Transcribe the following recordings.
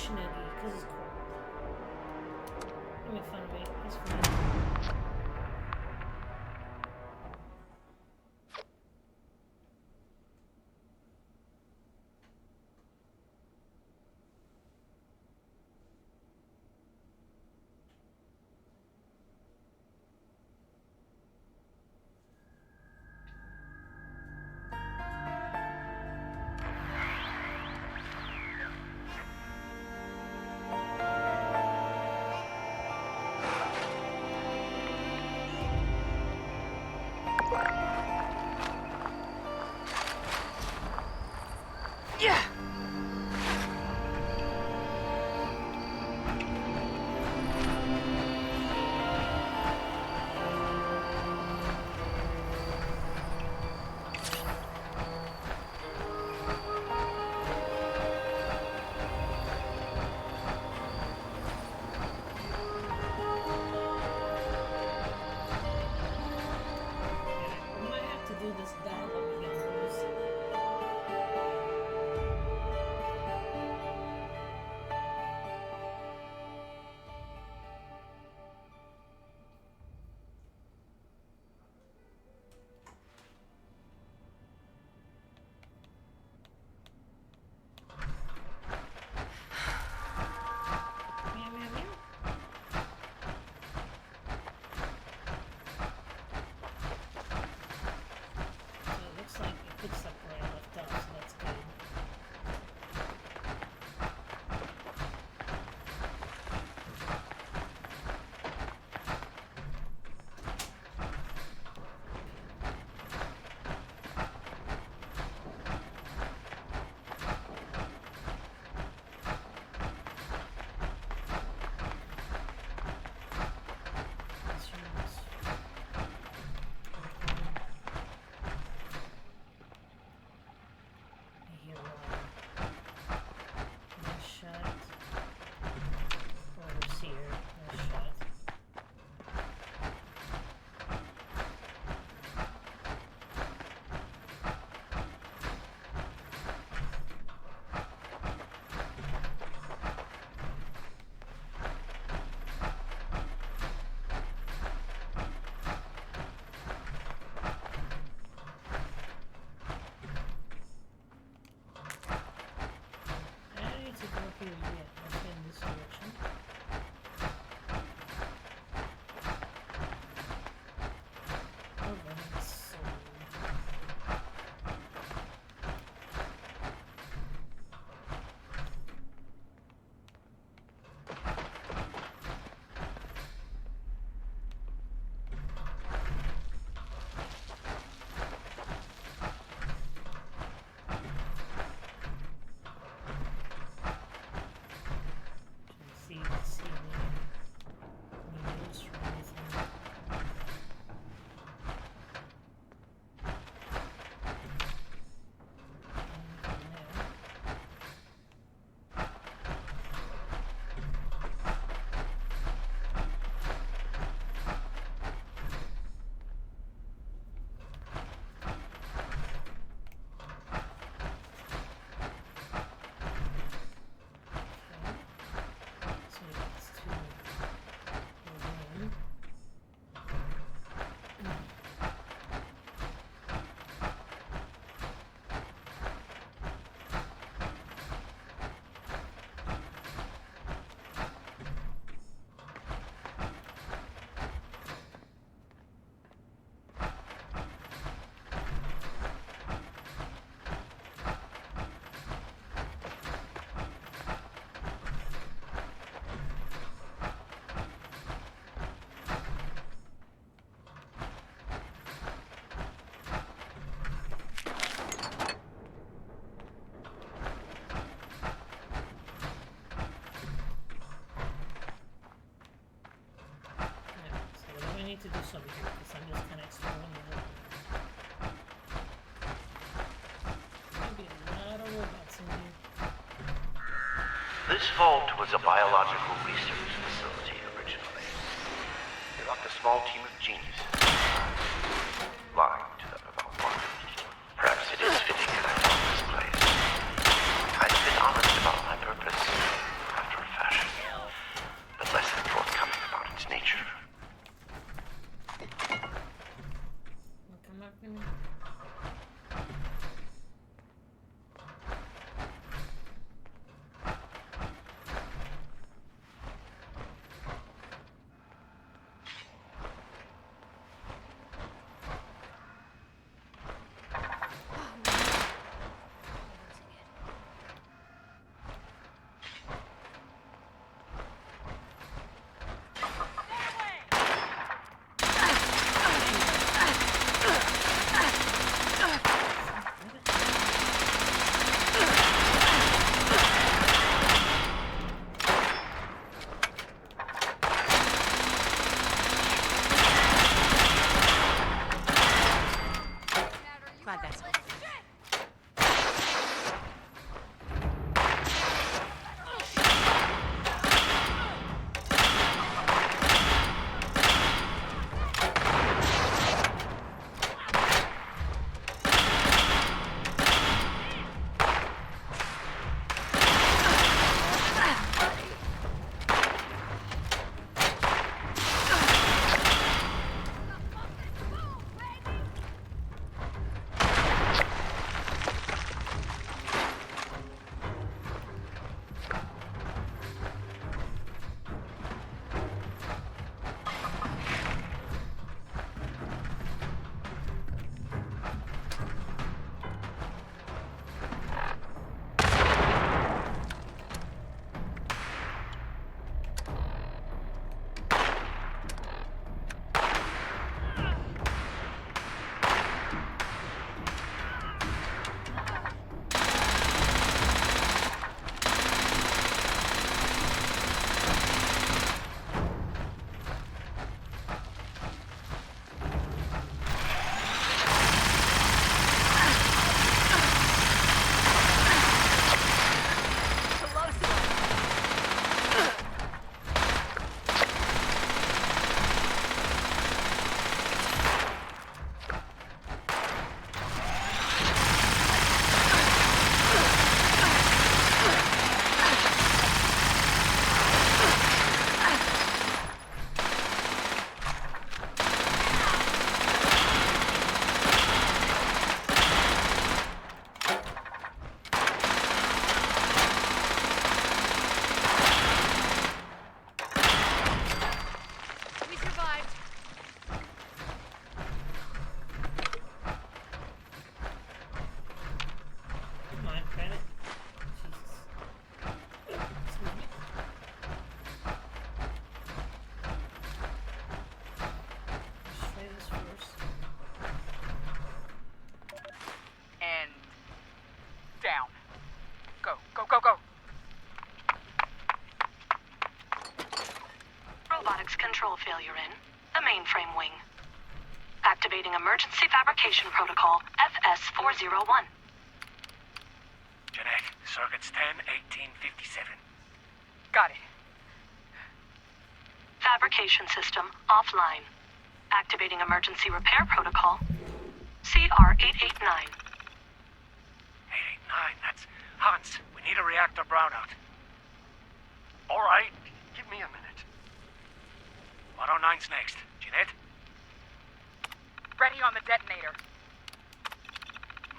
Snuggie, because it's cold. Don't make fun of me. It's fine. Need to do something here because I'm just kind of exploring the room. Maybe a lot of robots in here. This vault was a biological research facility originally. They locked a small team of geniuses. Lying to them about what. Perhaps it is fitting that I found this place. I've been honest about my purpose. Go, go, go, go. Robotics control failure in the mainframe wing. Activating emergency fabrication protocol FS401. Jeanette, circuits 10-1857. Got it. Fabrication system offline. Activating emergency repair protocol CR889. 889, that's Hans. We need a reactor brownout. All right, give me a minute. 109's next. Jeanette? Ready on the detonator.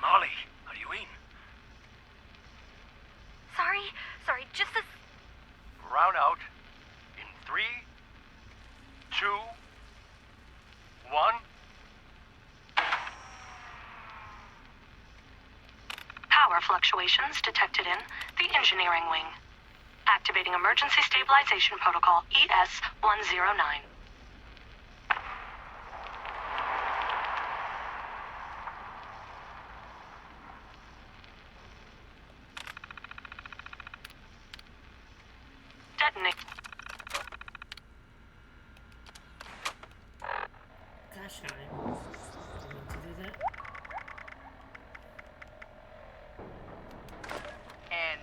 Molly, are you in? Sorry, just a... Brownout in 3, 2, 1. Power fluctuations detected in the engineering wing. Activating emergency stabilization protocol ES109. Detonate. Gosh darn it. I meant to do that. And...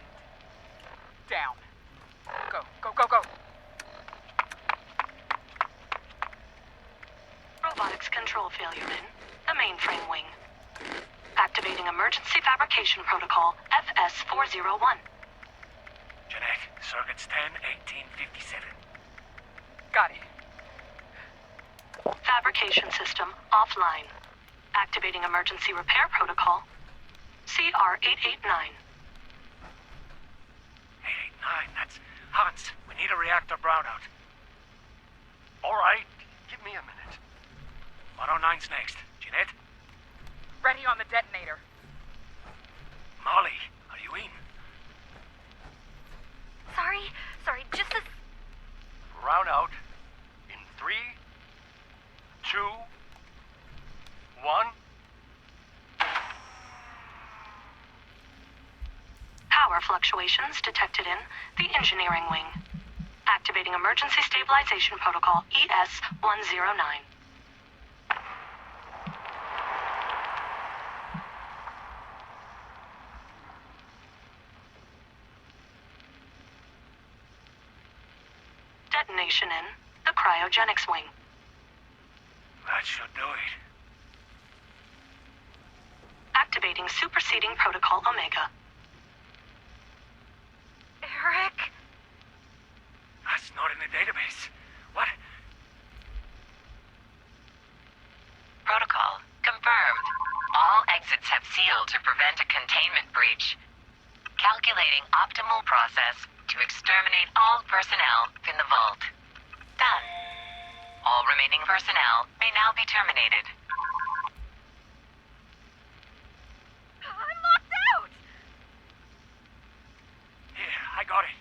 down. Go, go, go, go. Robotics control failure in the mainframe wing. Activating emergency fabrication protocol FS401. Jeanette, circuits 10-1857. Got it. Fabrication system offline. Activating emergency repair protocol CR889. 889, that's Hans. We need a reactor brownout. All right, give me a minute. 109's next. Jeanette? Ready on the detonator. Molly, are you in? Sorry, just a... Brownout in 3, 2, 1. Power fluctuations detected in the engineering wing. Activating emergency stabilization protocol ES109. Detonation in the cryogenics wing. That should do it. Activating superseding protocol Omega. Eric? That's not in the database. What? Protocol confirmed. All exits have sealed to prevent a containment breach. Calculating optimal process to exterminate all personnel in the vault. Done. All remaining personnel may now be terminated. I'm locked out! Here, I got it.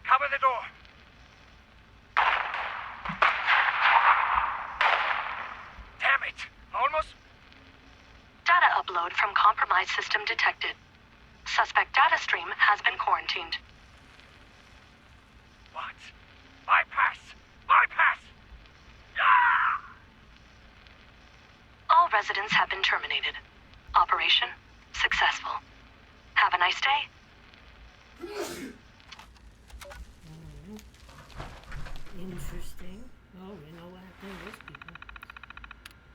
Cover the door. Damn it! Almost. Data upload from compromised system detected. Suspect data stream has been quarantined. What? Bypass! Bypass! Ah! All residents have been terminated. Operation successful. Have a nice day. Interesting. Oh, we know what happened to those people.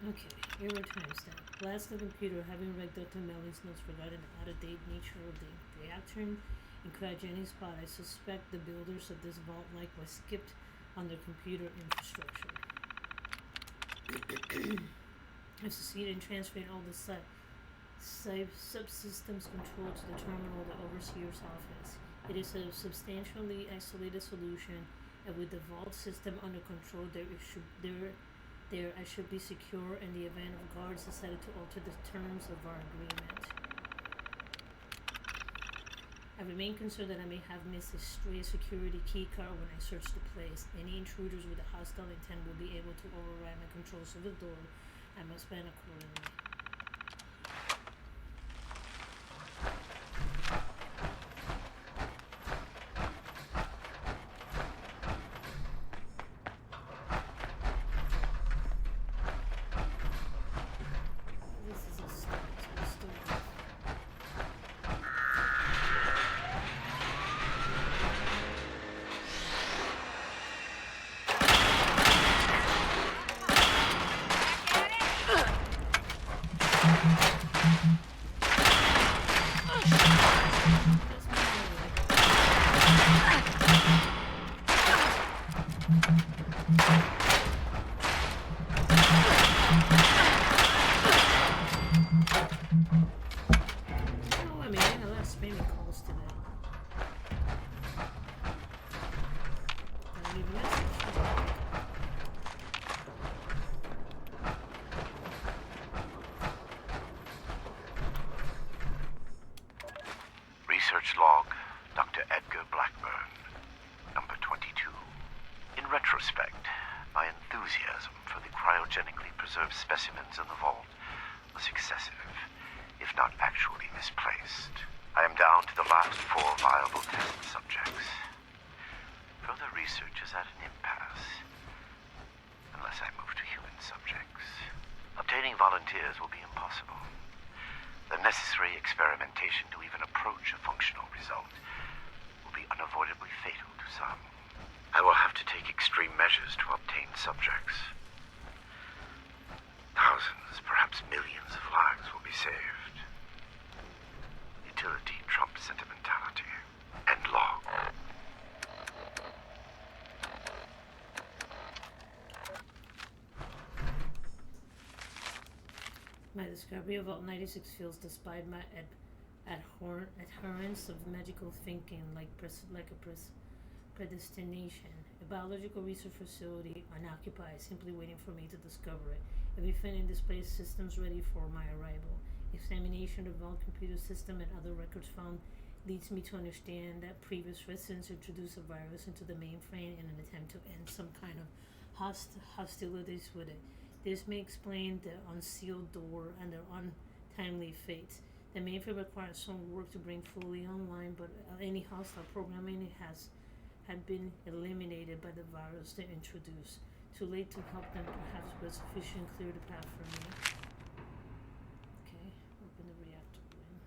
Okay, error timestamp. Last the computer, having read Dr. Melling's notes regarding the out-of-date nature of the reactor in cryogenic spot, I suspect the builders of this vault likewise skipped on their computer infrastructure. I've succeeded in transferring all the subsystems control to the terminal, the overseer's office. It is a substantially isolated solution, and with the vault system under control, I should be secure in the event of guards decided to alter the terms of our agreement. I remain concerned that I may have missed a stray security keycard when I search the place. Any intruders with a hostile intent will be able to override my controls of the door. I must plan accordingly. Dr. Edgar Blackburn, number 22. In retrospect, my enthusiasm for the cryogenically preserved specimens in the vault was excessive, if not actually misplaced. I am down to the last 4 viable test subjects. Further research is at an impasse, unless I move to human subjects. Obtaining volunteers will be impossible. The necessary experimentation to even approach a functional result will be unavoidably fatal to some. I will have to take extreme measures to obtain subjects. Thousands, perhaps millions of lives will be saved. Utility trumps sentimentality. End log. My discovery of Vault 96 feels despite my adherence of magical thinking like a predestination. A biological research facility unoccupied, simply waiting for me to discover it. Everything in this place systems ready for my arrival. Examination of the Vault computer system and other records found leads me to understand that previous residents introduced a virus into the mainframe in an attempt to end some kind of hostilities with it. This may explain the unsealed door and their untimely fate. The mainframe requires some work to bring fully online, but any hostile programming had been eliminated by the virus they introduced. Too late to help them, perhaps, but sufficient clear the path for me. Okay, open the reactor wing.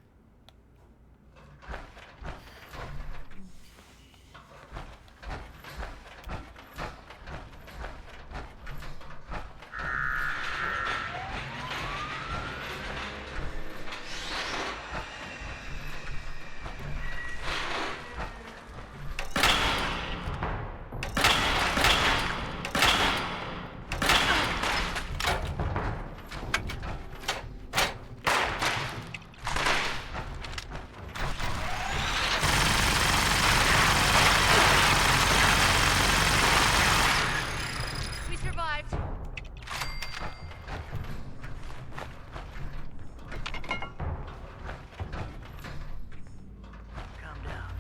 We survived. Calm down.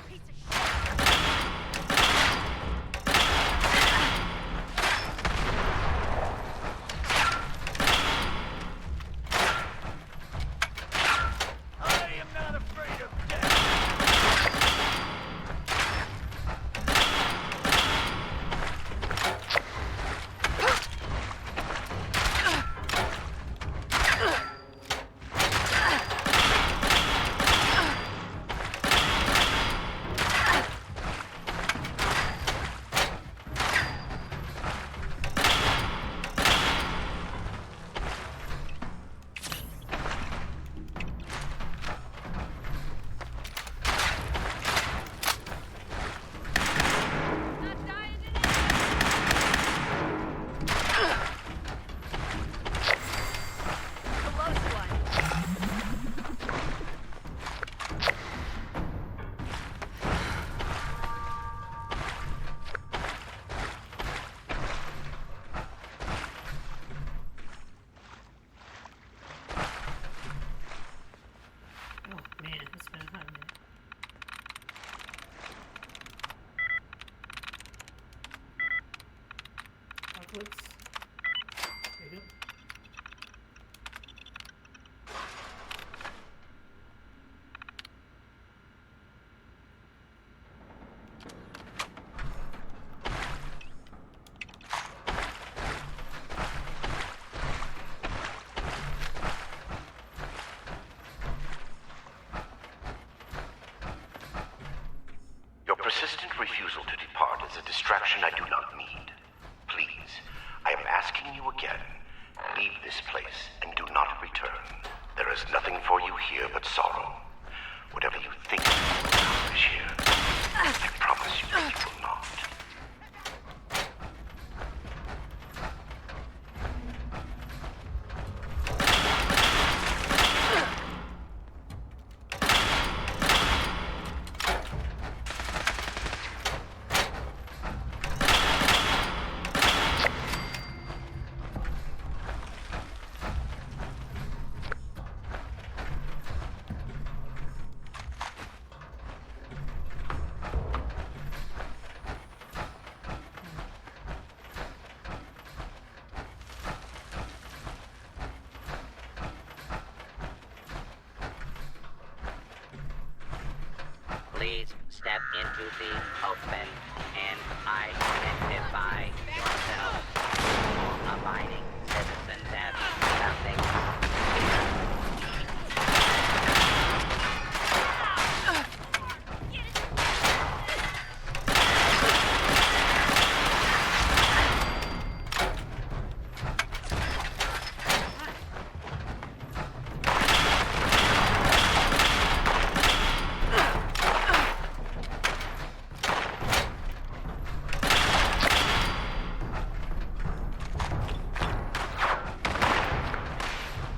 Piece of shit. I am not afraid of death. Not dying today. Close one. Oh man, it's been a hot minute. Apocalypse. There you go. Your persistent refusal to depart is a distraction I do not need. Please, I am asking you again. Leave this place and do not return. There is nothing for you here but sorrow. Whatever you think you will accomplish here, I promise you that you will not. Please step into the open and identify yourself. Abiding citizens have nothing.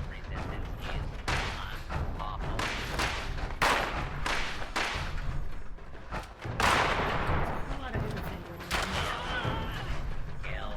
Resistance is unlawful. A lot of different things going on. Kill.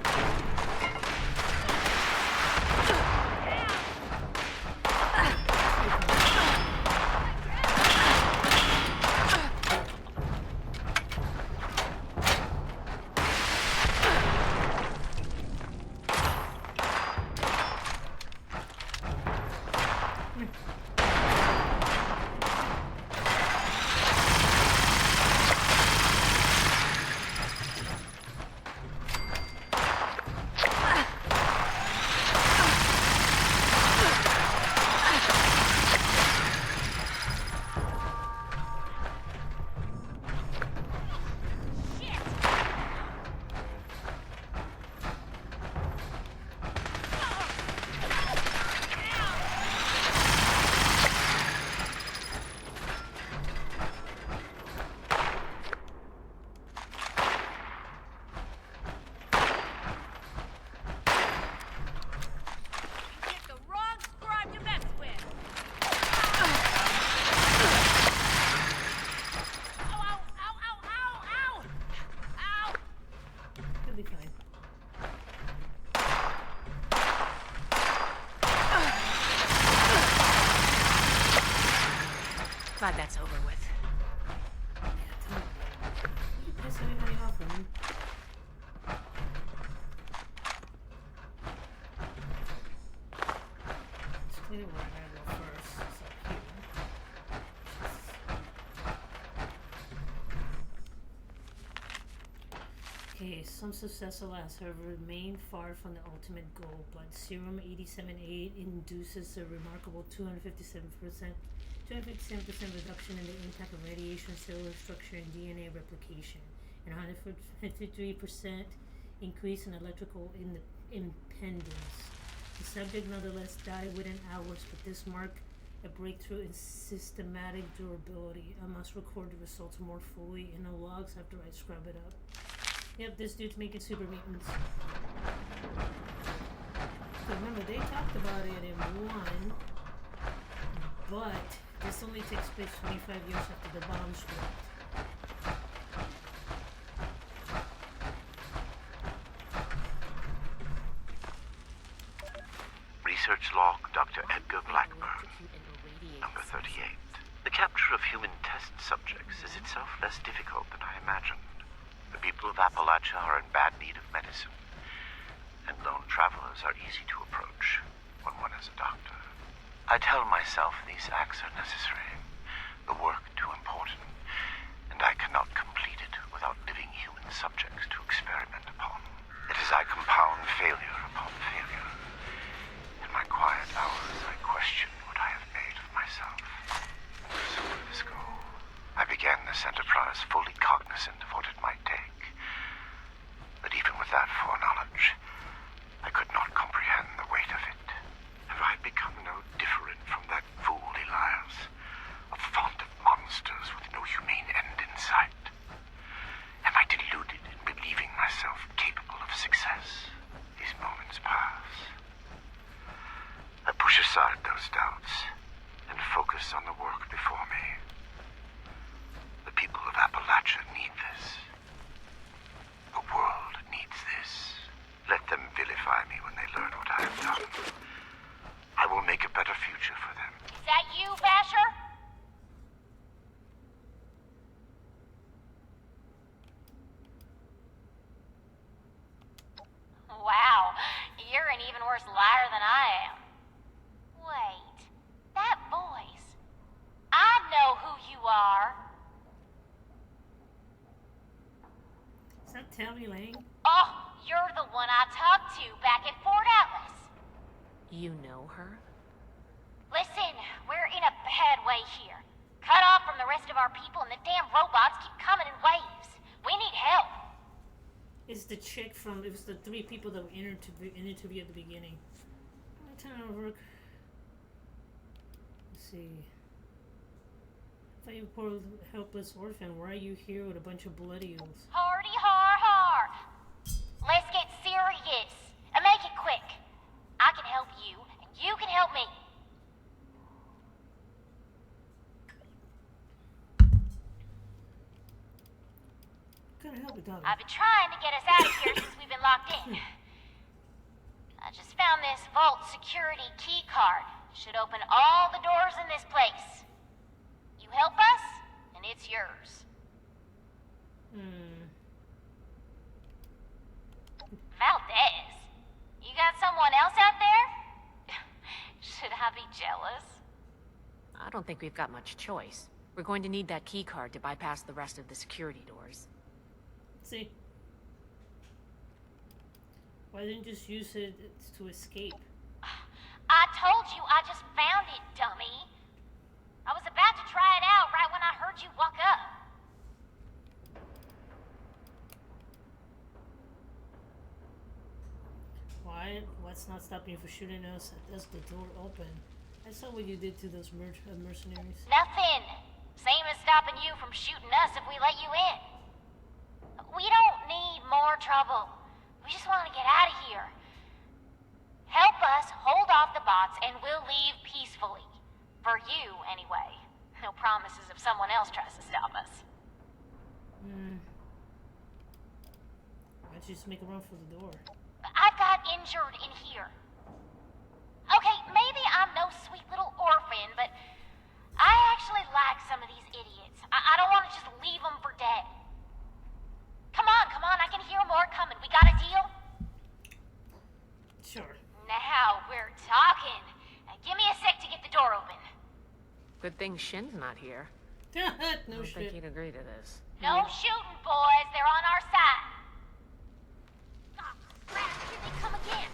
You get the wrong squad to mess with. Ow, ow, ow, ow, ow, ow! Ow! It'll be fine. Glad that's over with. You piss anybody off, man. Let's clear where I gotta go first. It's up here. Okay, some success alas, however, remain far from the ultimate goal, but Serum 87A induces a remarkable 257% reduction in the impact of radiation, cellular structure, and DNA replication, and 153% increase in electrical impedance. The subject nonetheless died within hours, but this marked a breakthrough in systematic durability. I must record the results more fully in the logs after I scrub it up. Yep, this dude's making super mutants. So remember, they talked about it in 1, but this only takes place 25 years after the bombs dropped. Research log Dr. Edgar Blackburn, number 38. The capture of human test subjects is itself less difficult than I imagined. The people of Appalachia are in bad need of medicine, and lone travelers are easy to approach when one is a doctor. I tell myself these acts are necessary, the work too important, and I cannot complete it without living human subjects to experiment upon. It is I compound failure upon failure. In my quiet hours, I question what I have made of myself. In pursuit of this goal, I began this enterprise fully cognizant of what it might take. But even with that foreknowledge, I could not comprehend the weight of it. Have I become no different from that fool Elias, a font of monsters with no humane end in sight? Am I deluded in believing myself capable of success? These moments pass. I push aside those doubts and focus on the work before me. The people of Appalachia need this. The world needs this. Let them vilify me when they learn what I have done. I will make a better future for them. Is that you, Basher? Wow, you're an even worse liar than I am. Wait, that voice. I know who you are. Tell me, Lane. Oh, you're the one I talked to back at Fort Atlas. You know her? Listen, we're in a bad way here. Cut off from the rest of our people and the damn robots keep coming in waves. We need help. It's the chick from... It was the 3 people that we interviewed at the beginning. My time of work. Let's see. If I a poor helpless orphan, why are you here with a bunch of bloody oils? Hardy har har. Let's get serious. And make it quick. I can help you, and you can help me. Couldn't help it, darling. I've been trying to get us out of here since we've been locked in. I just found this vault security key card. Should open all the doors in this place. You help us, and it's yours. Valdez, you got someone else out there? Should I be jealous? I don't think we've got much choice. We're going to need that key card to bypass the rest of the security doors. See? Why didn't you just use it to escape? I told you I just found it, dummy. I was about to try it out right when I heard you walk up. Why? What's not stopping you from shooting us as the door open? I saw what you did to those mercenaries. Nothing. Same as stopping you from shooting us if we let you in. We don't need more trouble. We just want to get out of here. Help us hold off the bots and we'll leave peacefully. For you, anyway. No promises if someone else tries to stop us. Why don't you just make a run for the door? I got injured in here. Okay, maybe I'm no sweet little orphan, but I actually like some of these idiots. I don't want to just leave them for dead. Come on, I can hear more coming. We got a deal? Sure. Now we're talking. Give me a sec to get the door open. Good thing Shin's not here. No I don't think shit. he'd agree to this. No shooting, boys. They're on our side. Oh, crap. Here they come again.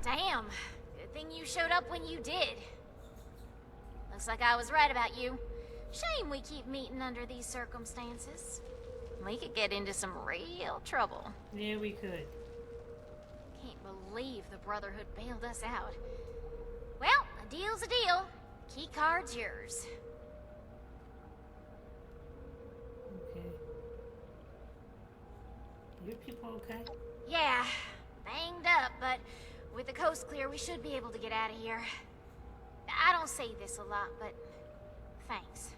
Damn. Good thing you showed up when you did. Looks like I was right about you. Shame we keep meeting under these circumstances. We could get into some real trouble. Yeah, we could. Can't believe the Brotherhood bailed us out. Well, a deal's a deal. Key card's yours. Okay. Your people okay? Yeah, banged up, but with the coast clear, we should be able to get out of here. I don't say this a lot, but thanks.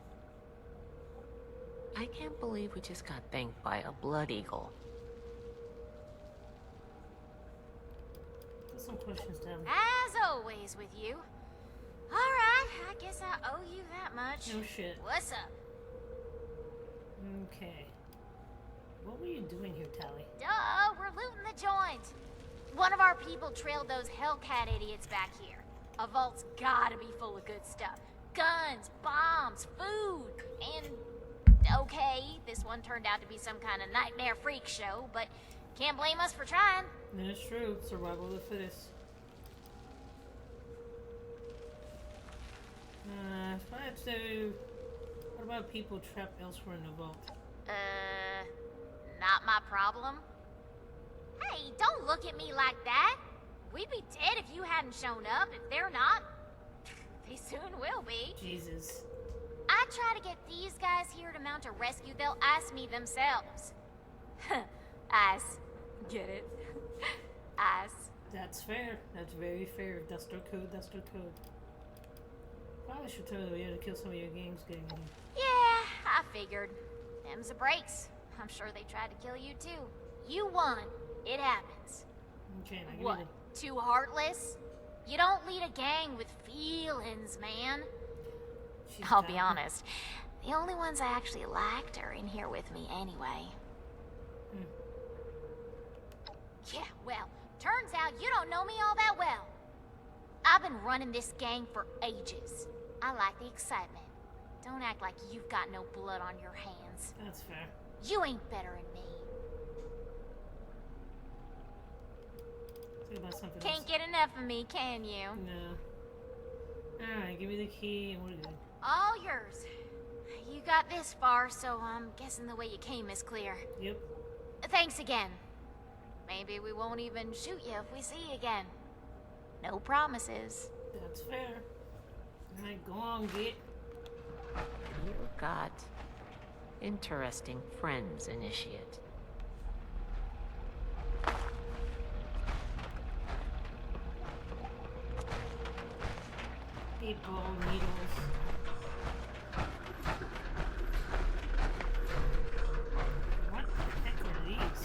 I can't believe we just got thanked by a blood eagle. Got some questions down. As always with you. Alright, I guess I owe you that much. No shit. What's up? Okay. What were you doing here, Tally? Duh, we're looting the joint. One of our people trailed those Hellcat idiots back here. A vault's gotta be full of good stuff. Guns, bombs, food, and... Okay, this one turned out to be some kind of nightmare freak show, but can't blame us for trying. That's true. Survival of the fittest. So, what about people trapped elsewhere in the vault? Not my problem. Hey, don't look at me like that. We'd be dead if you hadn't shown up. If they're not, they soon will be. Jesus. I try to get these guys here to mount a rescue, they'll ask me themselves. Ass. Get it? Ass. That's fair. That's very fair. That's their code. That's their code. Probably should tell you to kill some of your games getting in. Yeah, I figured. Them's the breaks. I'm sure they tried to kill you too. You won. It happens. Okay, now give What? me Too heartless? You don't lead a gang with feelings, man. She's I'll be down. honest. The only ones I actually liked are in here with me anyway. Yeah, well, turns out you don't know me all that well. I've been running this gang for ages. I like the excitement. Don't act like you've got no blood on your hands. That's fair. You ain't better than me. Think about something Can't else. get enough of me, can you? No. Alright, give me the key and we're good. All yours. You got this far, so I'm guessing the way you came is clear. Yep. Thanks again. Maybe we won't even shoot you if we see you again. No promises. That's fair. Alright, go on, get. You got interesting friends, Initiate. People, needles. What the heck are these?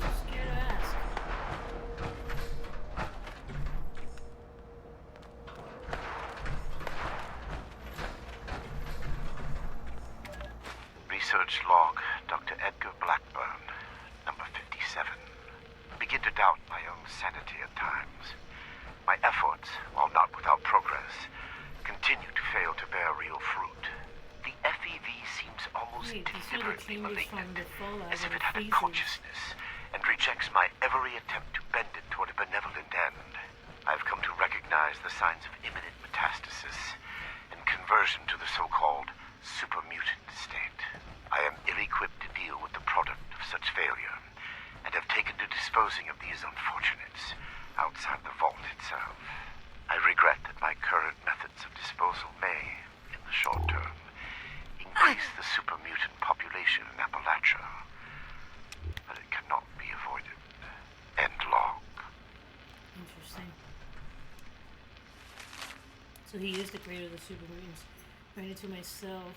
I'm scared to ask. Research log, Dr. Edgar Blackburn, number 57. Begin to doubt my own sanity at times. My efforts, while not without progress, continue to fail to bear real fruit. The FEV seems almost Wait, these are the deliberately changes from malignant, the fallout as if of it the had a freezers. consciousness and rejects my every attempt to bend it toward a benevolent end. I've come to recognize the signs of imminent metastasis and conversion to the so-called supermutant state. I am ill-equipped to deal with the product of such failure, and have taken to disposing of these unfortunates outside the vault itself. I regret that my current methods of disposal may, in the short term, increase the supermutant population in Appalachia, but it cannot be avoided. End log. Interesting. So he is the creator of the super mutants. Ran into myself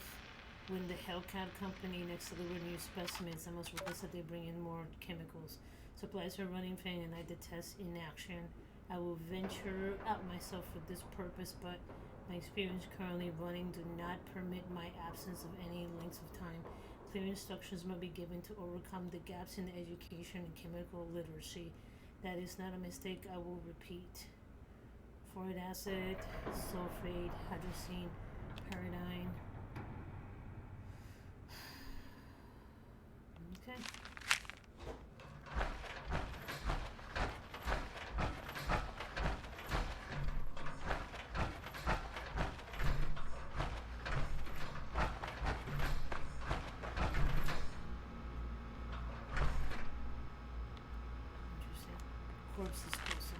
when the Hellcat company next to deliver new specimens. I must request that they bring in more chemicals. Supplies are running thin and I detest inaction. I will venture out myself for this purpose, but my experience currently running do not permit my absence of any length of time. Clear instructions must be given to overcome the gaps in education and chemical literacy. That is not a mistake, I will repeat. Fluoric acid, sulfate, hydrogen, pyridine. Okay. Interesting. Corpse disposal.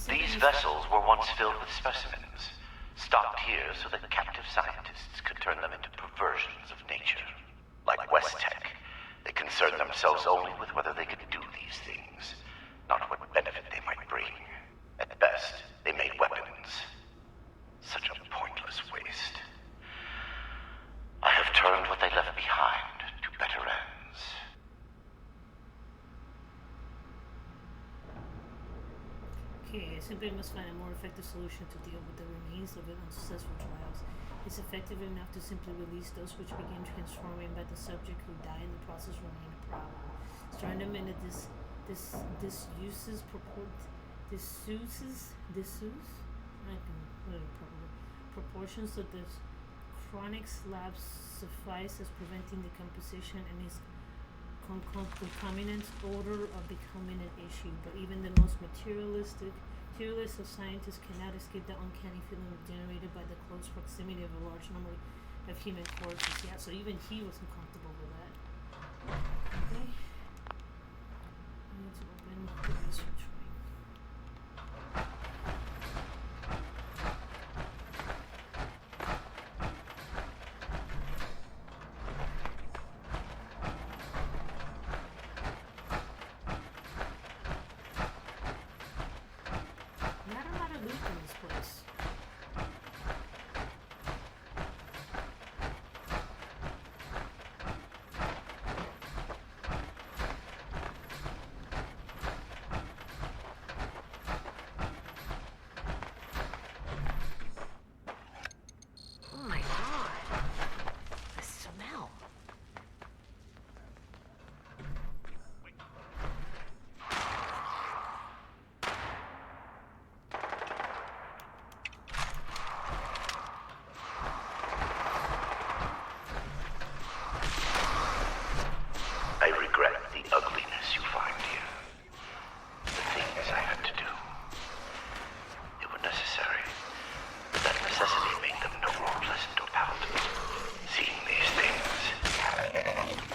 These vessels were once filled with specimens, Stocked here so that captive scientists could turn them into perversions of nature. Like West Tech, they concerned themselves only with whether they could do these things, not what benefit they might bring. At best, they made weapons. Such a pointless waste. I have turned what they left behind to better ends. Okay, simply must find a more effective solution to deal with the remains of unsuccessful trials. It's effective enough to simply release those which begin transforming, but the subject who die in the process remain a problem. Storing them in a proportions so the chronic slabs suffice as preventing decomposition and is concomitant odor of becoming an issue. But even the most materialist of scientists cannot escape the uncanny feeling generated by the close proximity of a large number of human corpses. Yeah, so even he wasn't comfortable with that. Okay. Let's open the research wing. Not a lot of loot in this place. Oh my god. The smell. I regret the ugliness you find here. The things I had to do. They were necessary, but that necessity made them no more pleasant or palatable. Seeing these things,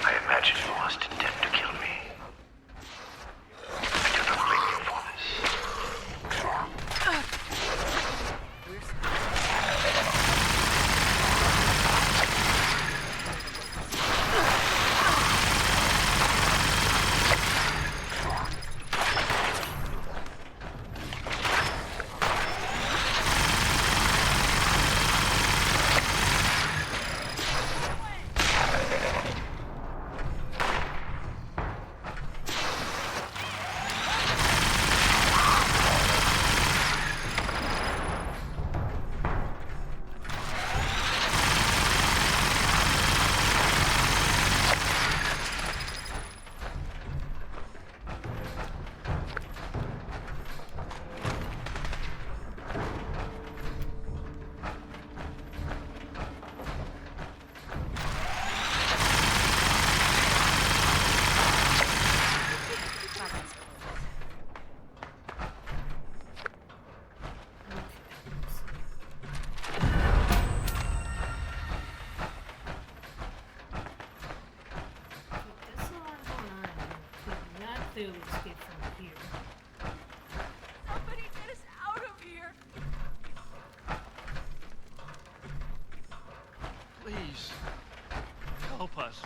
I imagine you must intend to kill me. I do not blame you for this. That's a lot going on. Could not clearly escape from here. Somebody get us out of here. Please. Help us.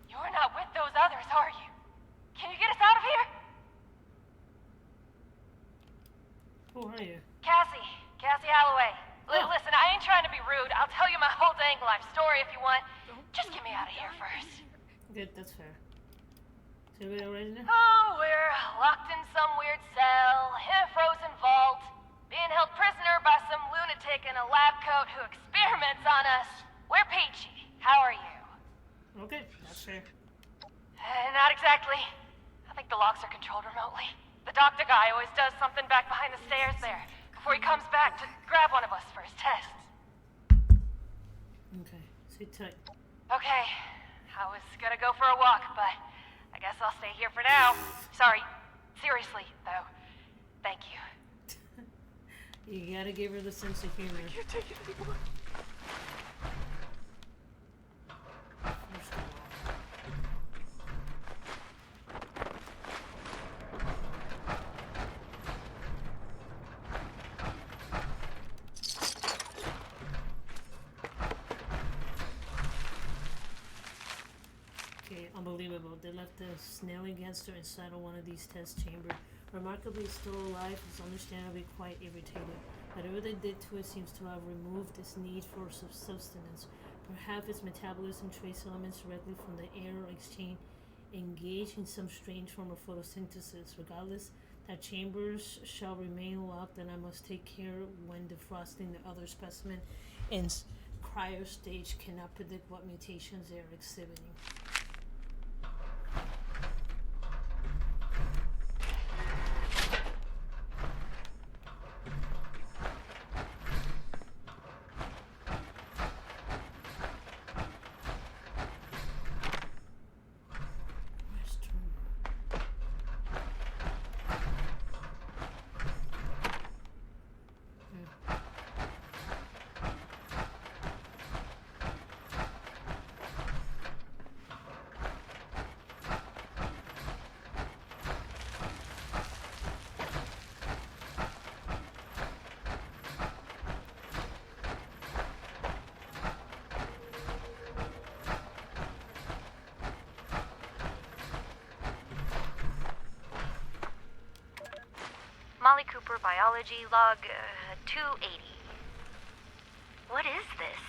You're not with those others, are you? Can you get us out of here? Who are you? Cassie Alloway. Oh. Listen, I ain't trying to be rude. I'll tell you my whole dang life story if you want. Just get me out of here first. Good, that's fair. So we already know? Oh, we're locked in some weird cell, in a frozen vault, being held prisoner by some lunatic in a lab coat who experiments on us. We're peachy. How are you? Okay, that's fair. Not exactly. I think the locks are controlled remotely. The doctor guy always does something back behind the stairs there, before he comes back to grab one of us for his tests. Okay, sit tight. Okay, I was gonna go for a walk, but I guess I'll stay here for now. Sorry. Seriously, though. Thank you. You gotta give her the sense of humor. Can't take it anymore. First of all. officer inside of one of these test chambers. Remarkably still alive, is understandably quite irritated. Whatever they did to it seems to have removed its need for sustenance. Perhaps its metabolism trace elements directly from the air or exchange engage in some strange form of photosynthesis. Regardless, that chambers shall remain locked, and I must take care when defrosting the other specimen in cryo stage. Cannot predict what mutations they are exhibiting. Molly Cooper, biology, log 280. What is this?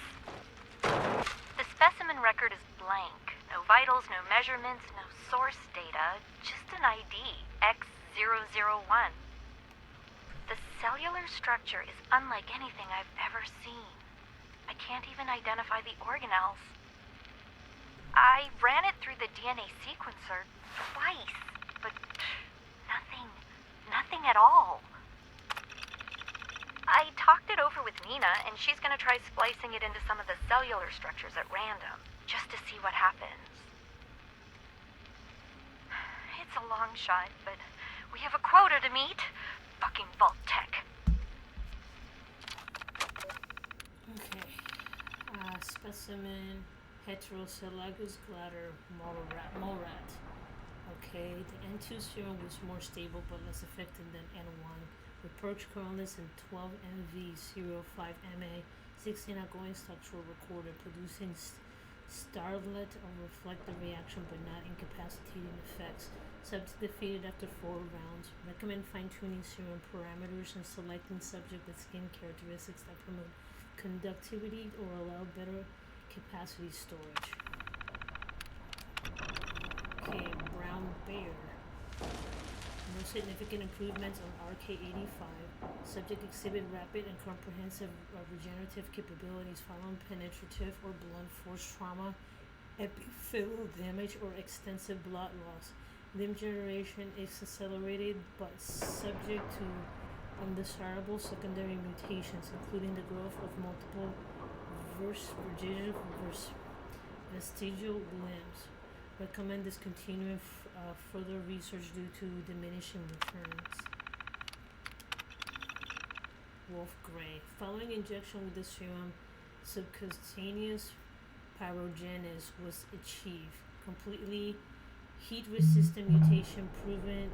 The specimen record is blank. No vitals, no measurements, no source data, just an ID, X001. The cellular structure is unlike anything I've ever seen. I can't even identify the organelles. I ran it through the DNA sequencer twice, but nothing at all. I talked it over with Nina, and she's gonna try splicing it into some of the cellular structures at random, just to see what happens. It's a long shot, but we have a quota to meet. Fucking Vault Tech. Okay. Specimen Heterocylagous bladder mole rat. Okay, the N2 serum was more stable but less effective than N1. With purge colonists and 12 MV05MA, 16 outgoing stocks were recorded, producing starlet of reflective reaction but not incapacitating effects. Subject defeated after 4 rounds. Recommend fine-tuning serum parameters and selecting subject with skin characteristics that promote conductivity or allow better capacity storage. Okay, brown bear. No significant improvements on RK85. Subject exhibit rapid and comprehensive regenerative capabilities following penetrative or blunt force trauma, epithelial damage, or extensive blood loss. Limb generation is accelerated but subject to undesirable secondary mutations, including the growth of multiple vestigial limbs. Recommend discontinuing further research due to diminishing returns. Wolf Gray. Following injection with the serum, subcutaneous pyrogenesis was achieved. Completely heat-resistant mutation proven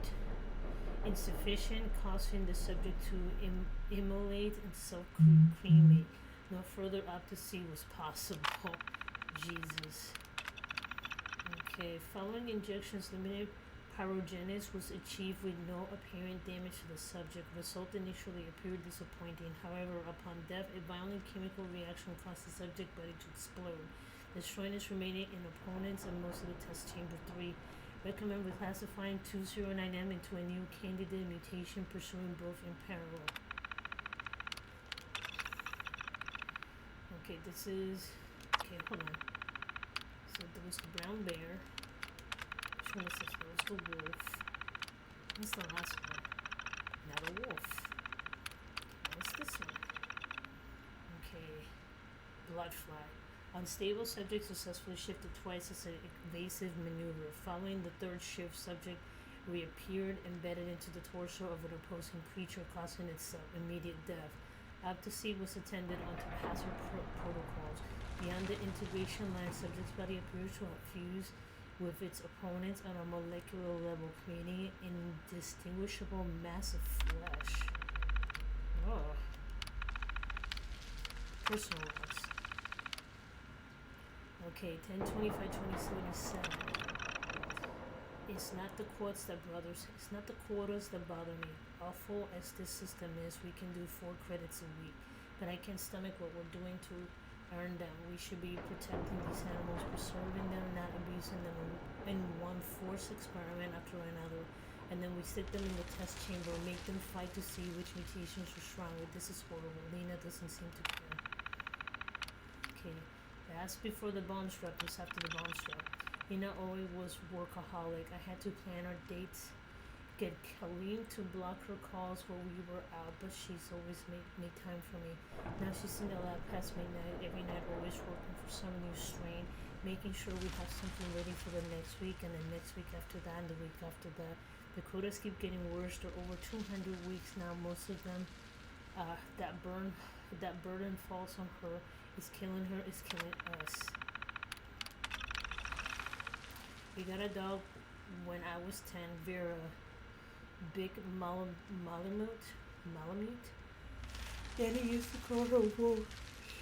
insufficient, causing the subject to immolate and self-cremate. No further autopsy was possible. Jesus. Okay, following injections, limited pyrogenesis was achieved with no apparent damage to the subject. Result initially appeared disappointing. However, upon death, a violent chemical reaction caused the subject body to explode, destroying its remaining opponents and most of the test chamber 3. Recommend reclassifying 209M into a new candidate mutation, pursuing both in parallel. Okay, this is... Okay, hold on. So there was the brown bear. Which one is this? There was the wolf. What's the last one? Not a wolf. What's this one? Okay. Bloodfly. Unstable subject successfully shifted twice as an evasive maneuver. Following the third shift, subject reappeared embedded into the torso of an opposing creature, causing its immediate death. Autopsy was attended onto hazard protocols. Beyond the integration line, subject's body appears to have fused with its opponents on a molecular level, creating an indistinguishable mass of flesh. Oh. Personal loss. Okay, 10/25/2077. A It's not the it's not the quotas that bother me. Awful as this system is, we can do 4 credits a week. But I can't stomach what we're doing to earn them. We should be protecting these animals, preserving them, not abusing them in one forced experiment after another. And then we stick them in the test chamber, make them fight to see which mutations are stronger. This is horrible. Lena doesn't seem to care. Okay, that's before the bomb struck, just after the bomb struck. Lena always was workaholic. I had to plan our dates, get Colleen to block her calls while we were out, but she's always made time for me. Now she's in the lab past midnight, every night always working for some new strain, making sure we have something ready for the next week, and the next week after that, and the week after that. The quotas keep getting worse. There are over 200 weeks now. Most of them, that burden falls on her. It's killing her. It's killing us. We got a dog when I was 10. Vera, big Malamute. Daddy used to call her Wolf.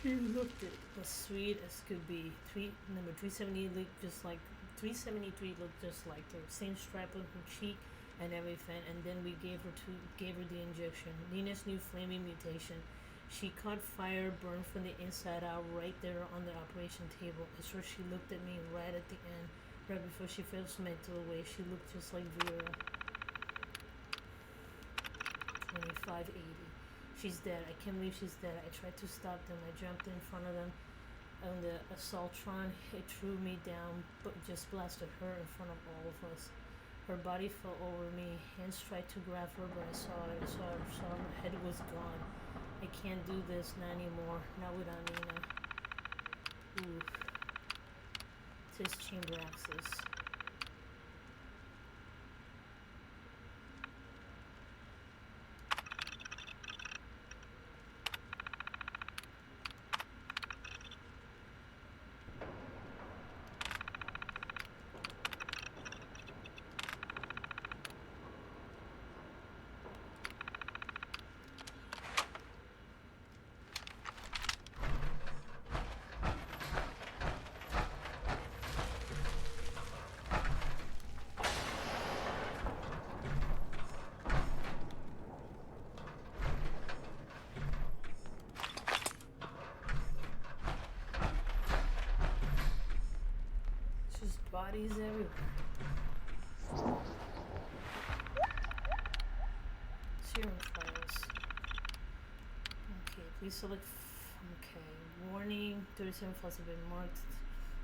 She looked it as sweet as could be. Number 370 looked just like 373 looked just like her. Same stripe on her cheek and everything, and then we gave her the injection. Nina's new flaming mutation. She caught fire, burned from the inside out, right there on the operation table. I swear she looked at me right at the end, right before she fell mental away. She looked just like Vera. 2580. She's dead. I can't believe she's dead. I tried to stop them. I jumped in front of them on the assaultron. It threw me down, but just blasted her in front of all of us. Her body fell over me. Hands tried to grab her, but I saw it. I saw her head was gone. I can't do this not anymore. Not without Nina. Ooh. Test chamber access. Bodies everywhere. Serum files. Okay, please select. Okay, warning: 37 files have been marked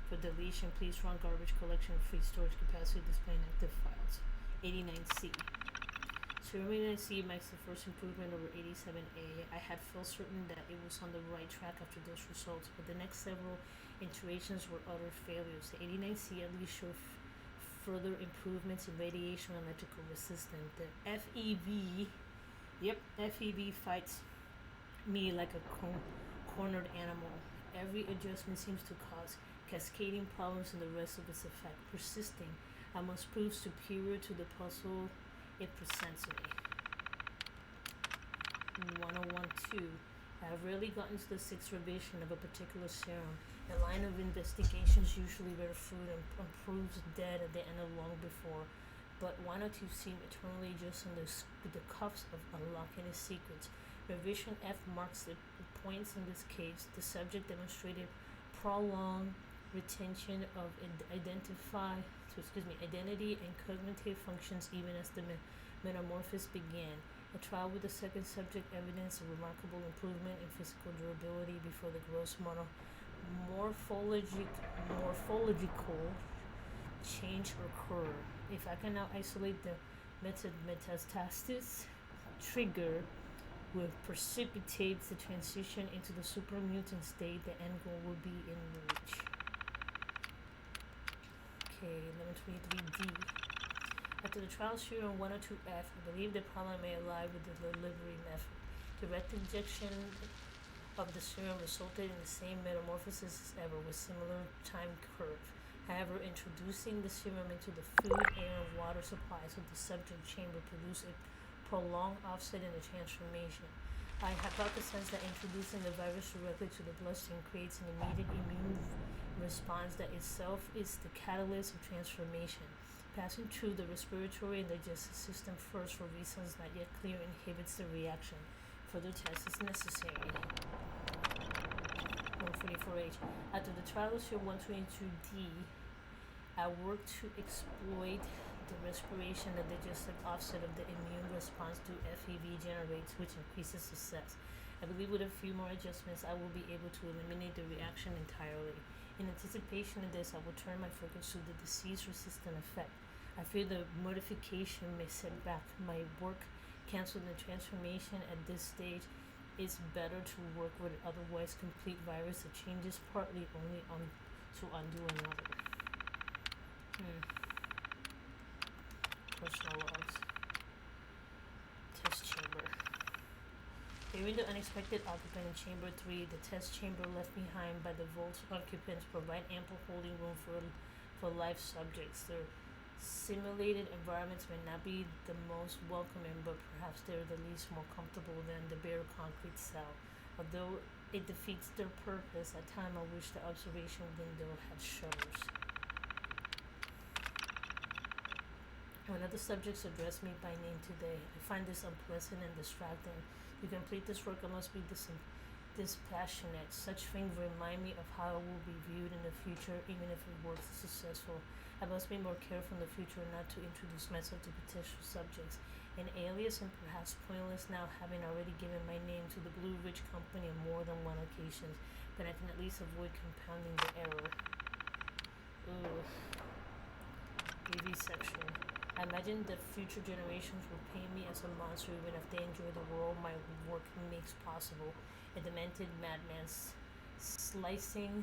for deletion. Please run garbage collection of free storage capacity displaying active files. 89C. Serum 89C makes the first improvement over 87A. I had felt certain that it was on the right track after those results, but the next several iterations were utter failures. The 89C at least showed further improvements in radiation and electrical resistance. The FEV fights me like a cornered animal. Every adjustment seems to cause cascading problems in the rest of its effect. Persisting, I must prove superior to the puzzle it presents me. 1012. I have rarely gotten to the 6th revision of a particular serum. The line of investigations usually bear fruit and proves dead at the end of long before, but 102 seem eternally just on the cuffs of unlocking his secrets. Revision F marks the points in this case. The subject demonstrated prolonged retention of identity and cognitive functions even as the metamorphosis began. A trial with the second subject evidenced a remarkable improvement in physical durability before the gross morphological change occurred. If I can now isolate the metastasis trigger will precipitate the transition into the super mutant state, the end goal will be in reach. Okay, 1123D. After the trial serum 102F, I believe the problem may lie with the delivery method. Direct injection of the serum resulted in the same metamorphosis as ever with similar time curve. However, introducing the serum into the food, air, and water supplies of the subject chamber produced a prolonged offset in the transformation. I hypothesized that introducing the virus directly to the bloodstream creates an immediate immune response that itself is the catalyst of transformation. Passing through the respiratory and digestive system first for reasons not yet clear inhibits the reaction. Further tests is necessary. 144H. After the trial of 122D, I worked to exploit the respiration and digestive offset of the immune response to FEV generates, which increases success. I believe with a few more adjustments, I will be able to eliminate the reaction entirely. In anticipation of this, I will turn my focus to the disease-resistant effect. I fear the modification may set back my work, cancel the transformation at this stage. It's better to work with an otherwise complete virus that changes partly only to undo another. Personal logs. Test chamber. During the unexpected occupant in Chamber 3, the test chamber left behind by the vault's occupants provide ample holding room for life subjects. Their simulated environments may not be the most welcoming, but perhaps they're the least more comfortable than the bare concrete cell. Although it defeats their purpose, at times I wish the observation window had shutters. One of the subjects addressed me by name today. I find this unpleasant and distracting. To complete this work, I must be dispassionate. Such things remind me of how I will be viewed in the future, even if the work is successful. I must be more careful in the future not to introduce myself to potential subjects. An alias and perhaps pointless now, having already given my name to the Blue Ridge Company on more than one occasion, but I can at least avoid compounding the error. AV section. I imagine that future generations will paint me as a monster even if they enjoy the world my work makes possible. A demented madman slicing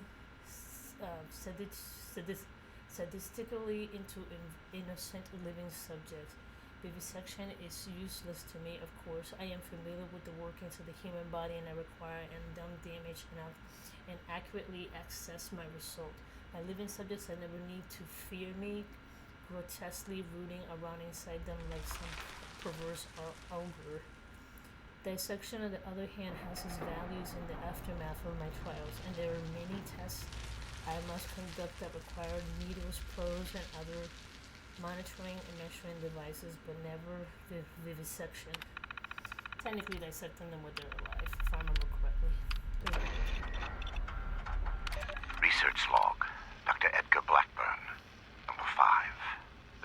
sadistically into innocent living subjects. Vivisection is useless to me, of course. I am familiar with the workings of the human body and I require undone damage enough and accurately access my result. My living subjects I never need to fear me, grotesquely rooting around inside them like some perverse ogre. Dissection, on the other hand, has its values in the aftermath of my trials, and there are many tests I must conduct that require needles, probes, and other monitoring and measuring devices, but never vivisection. Technically dissecting them when they're alive, if I remember correctly. Research log, Dr. Edgar Blackburn, number 5.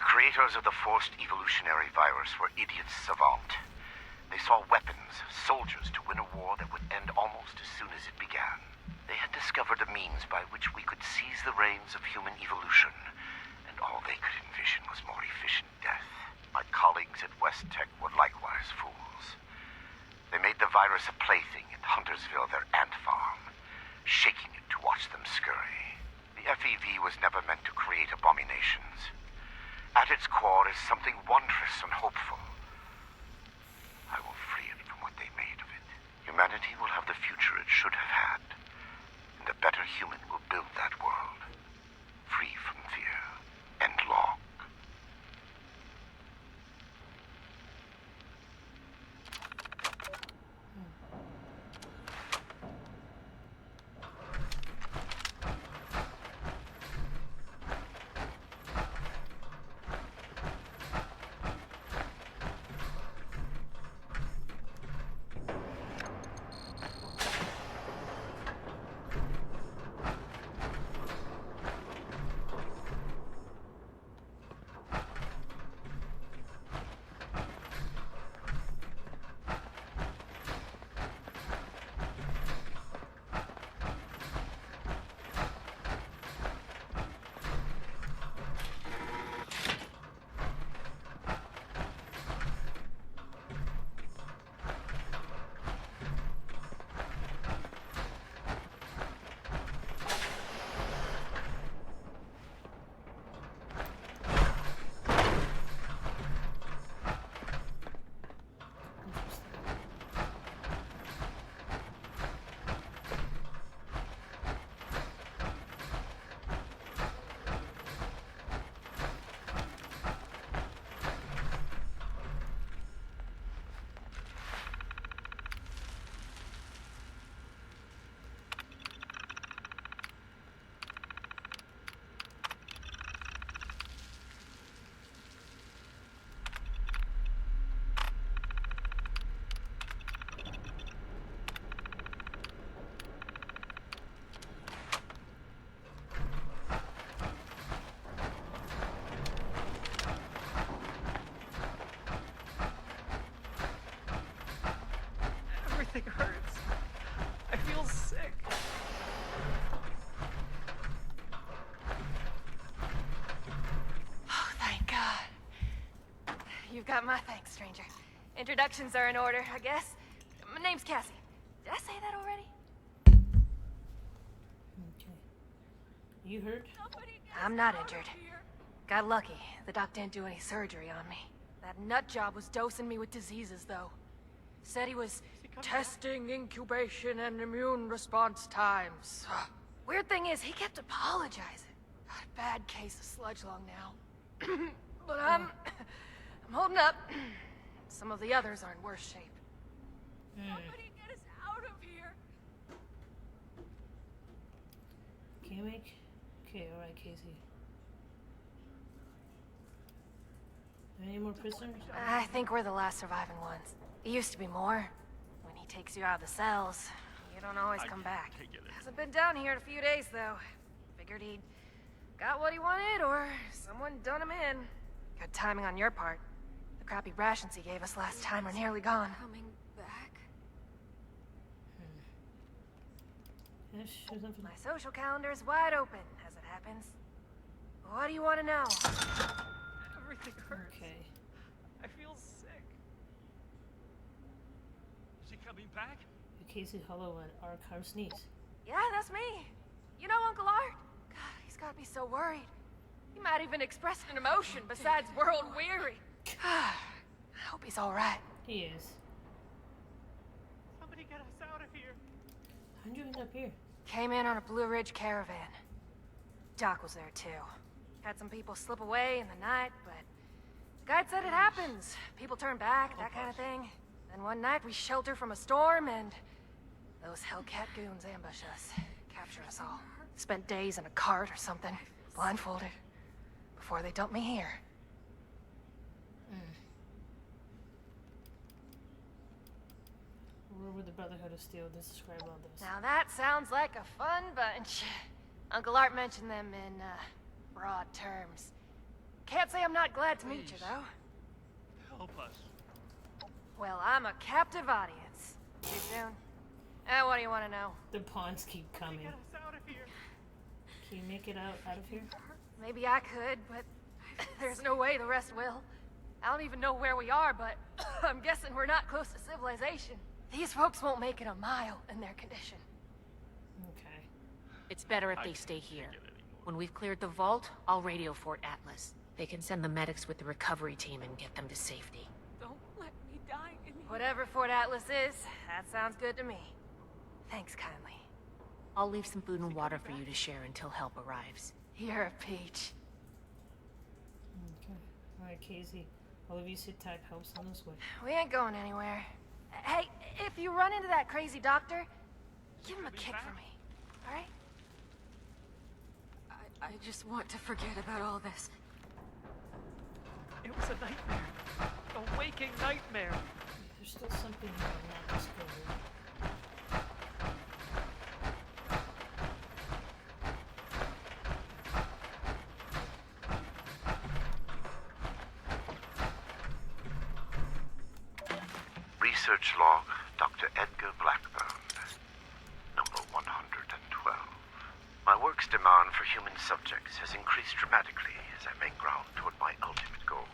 The creators of the forced evolutionary virus were idiots savant. They saw weapons, soldiers to win a war that would end almost as soon as it began. They had discovered a means by which we could seize the reins of human evolution, and all they could envision was more efficient death. My colleagues at West Tech were likewise fools. They made the virus a plaything at Huntersville, their ant farm, shaking it to watch them scurry. The FEV was never meant to create abominations. At its core is something wondrous and hopeful. I will free it from what they made of it. Humanity will have the future it should have had, and a better human will build that world, free from fear. End log. got my thanks, stranger. Introductions are in order, I guess. My name's Cassie. Did I say that already? Okay. You hurt? I'm not injured. Got lucky. The doc didn't do any surgery on me. That nut job was dosing me with diseases, though. Said he was testing incubation and immune response times. Weird thing is, he kept apologizing. Got a bad case of sludge lung now. But I'm holding up. Some of the others are in worse shape. Somebody get us out of here. Can you make? Okay, alright, Casey. Any more prisoners? I think we're the last surviving ones. It used to be more. When he takes you out of the cells, you don't always come back. Hasn't been down here in a few days, though. Figured he'd got what he wanted, or someone done him in. Good timing on your part. The crappy rations he gave us last time are nearly gone. Coming back? Yes, show something. My social calendar's wide open, as it happens. What do you want to know? Everything hurts. Okay. I feel sick. Is he coming back? Casey Hollow and Art Sneeze. Yeah, that's me. You know Uncle Art? God, he's gotta be so worried. He might even express an emotion besides world weary. I hope he's alright. He is. Somebody get us out of here. How'd you end up here? Came in on a Blue Ridge caravan. Doc was there too. Had some people slip away in the night, but guide said it happens. People turn back, that kind of thing. Then one night we shelter from a storm and those Hellcat goons ambush us. Capture us all. Spent days in a cart or something, blindfolded, before they dumped me here. Where would the Brotherhood of Steel describe all this? Now that sounds like a fun bunch. Uncle Art mentioned them in, broad terms. Can't say I'm not glad to meet you, though. Help us. Well, I'm a captive audience. Too soon? What do you want to know? The pawns keep coming. Get us out of here. Can you make it out of here? Maybe I could, but there's no way the rest will. I don't even know where we are, but I'm guessing we're not close to civilization. These folks won't make it a mile in their condition. Okay. It's better if they stay here. When we've cleared the vault, I'll radio Fort Atlas. They can send the medics with the recovery team and get them to safety. Don't let me die in here. Whatever Fort Atlas is, that sounds good to me. Thanks kindly. I'll leave some food and water for you to share until help arrives. You're a peach. Okay. Alright, Casey. All of you sit tight. Help's on his way. We ain't going anywhere. Hey, if you run into that crazy doctor, give him a kick for me, alright? I just want to forget about all this. It was a nightmare. A waking nightmare. There's still something here I'm not discovered. Research log, Dr. Edgar Blackburn, number 112. My work's demand for human subjects has increased dramatically as I make ground toward my ultimate goal.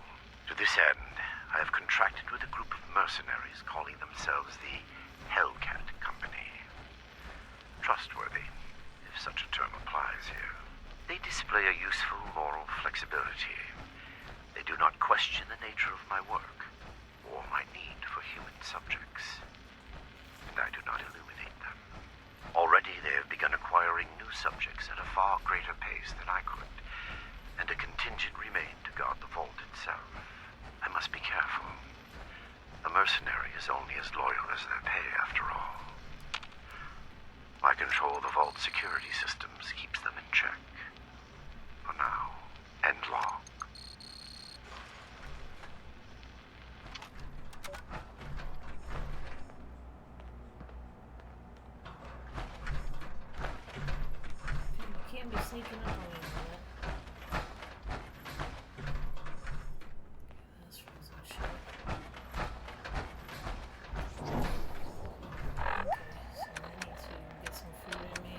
To this end, I have contracted with a group of mercenaries calling themselves the Hellcat Company. Trustworthy, if such a term applies here. They display a useful moral flexibility. They do not question the nature of my work or my need for human subjects, and I do not illuminate them. Already they have begun acquiring new subjects at a far greater pace than I could, and a contingent remained to guard the vault itself. I must be careful. A mercenary is only as loyal as their pay, after all. My control of the vault security systems keeps them in check. For now, and long. You can't be sneaking up on me like that. That's frozen shit. Okay, so I need to get some food in me.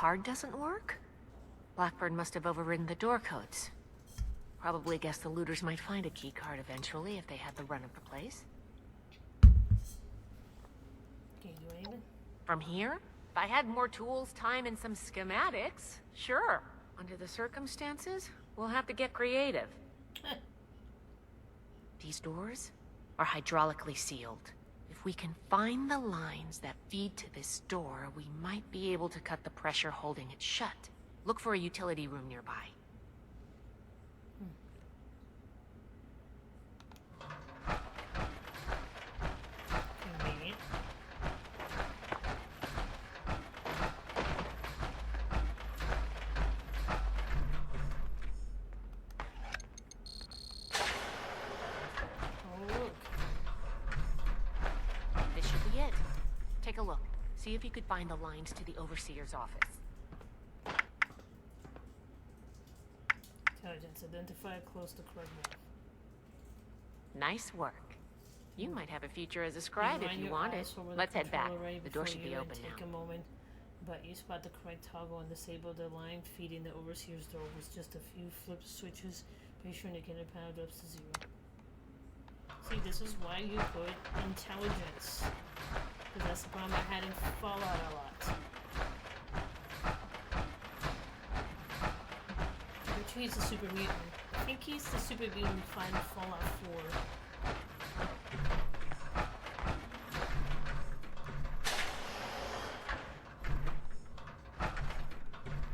card doesn't work? Blackburn must have overridden the door codes. Probably guessed the looters might find a key card eventually if they had the run of the place. Can you do anything? From here? If I had more tools, time, and some schematics, sure. Under the circumstances, we'll have to get creative. These doors are hydraulically sealed. If we can find the lines that feed to this door, we might be able to cut the pressure holding it shut. Look for a utility room nearby. Convenient. Oh, look. This should be it. Take a look. See if you could find the lines to the Overseer's office. Intelligence. Identify close to correct move. Nice work. You might have a future as a scribe if Align you your want it. eyes over the Let's head back. control array The door before should be you open Take now. a moment, but you spot the correct toggle and disable the line feeding the Overseer's door with just a few flip switches. Make sure to get it powered up to 0. See, this is why you put intelligence. Because that's the problem I had in Fallout a lot. Which he's the super mutant. I think he's the super mutant we find in Fallout 4.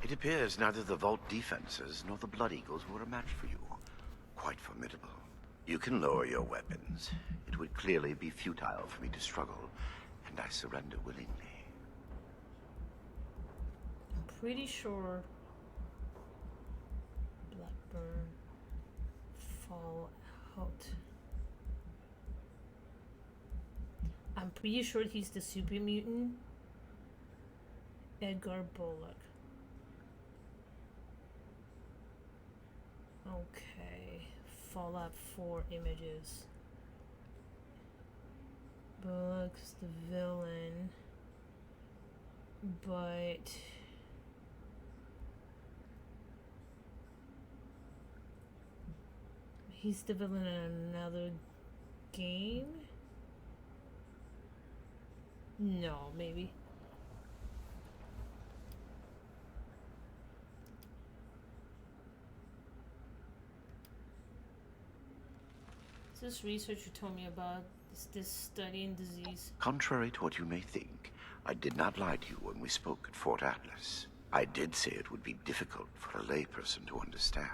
It appears neither the Vault defenses nor the Blood Eagles were a match for you. Quite formidable. You can lower your weapons. It would clearly be futile for me to struggle, and I surrender willingly. I'm pretty sure Blackburn Fallout. I'm pretty sure he's the super mutant Edgar Bullock. Okay, Fallout 4 images. Bullock's the villain, but he's the villain in another game? No, maybe. This research you told me about, is this studying disease? Contrary to what you may think, I did not lie to you when we spoke at Fort Atlas. I did say it would be difficult for a layperson to understand.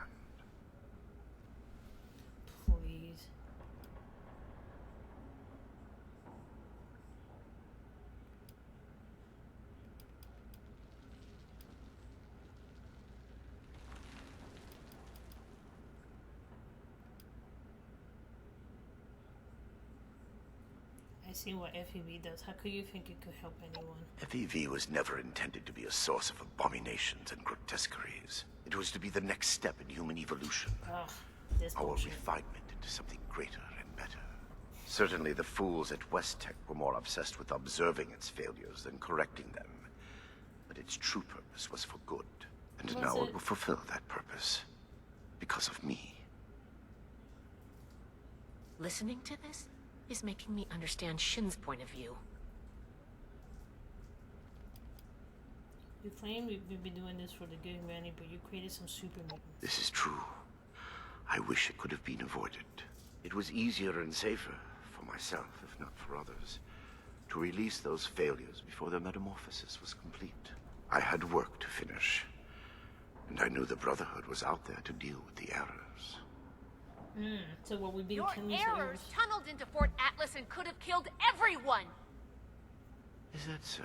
Please. I see what FEV does. How could you think it could help anyone? FEV was never intended to be a source of abominations and grotesqueries. It was to be the next step in human evolution. Ugh, this Our bullshit. refinement into something greater and better. Certainly the fools at West Tech were more obsessed with observing its failures than correcting them. But its true purpose was for good. And Was now it? it will fulfill that purpose. Because of me. Listening to this is making me understand Shin's point of view. You claim we've been doing this for the good of humanity, but you created some super mutants. This is true. I wish it could have been avoided. It was easier and safer, for myself, if not for others, to release those failures before their metamorphosis was complete. I had work to finish, and I knew the Brotherhood was out there to deal with the errors. So what we've been Your killing these errors tunneled into Fort Atlas and could have killed everyone! Is that so?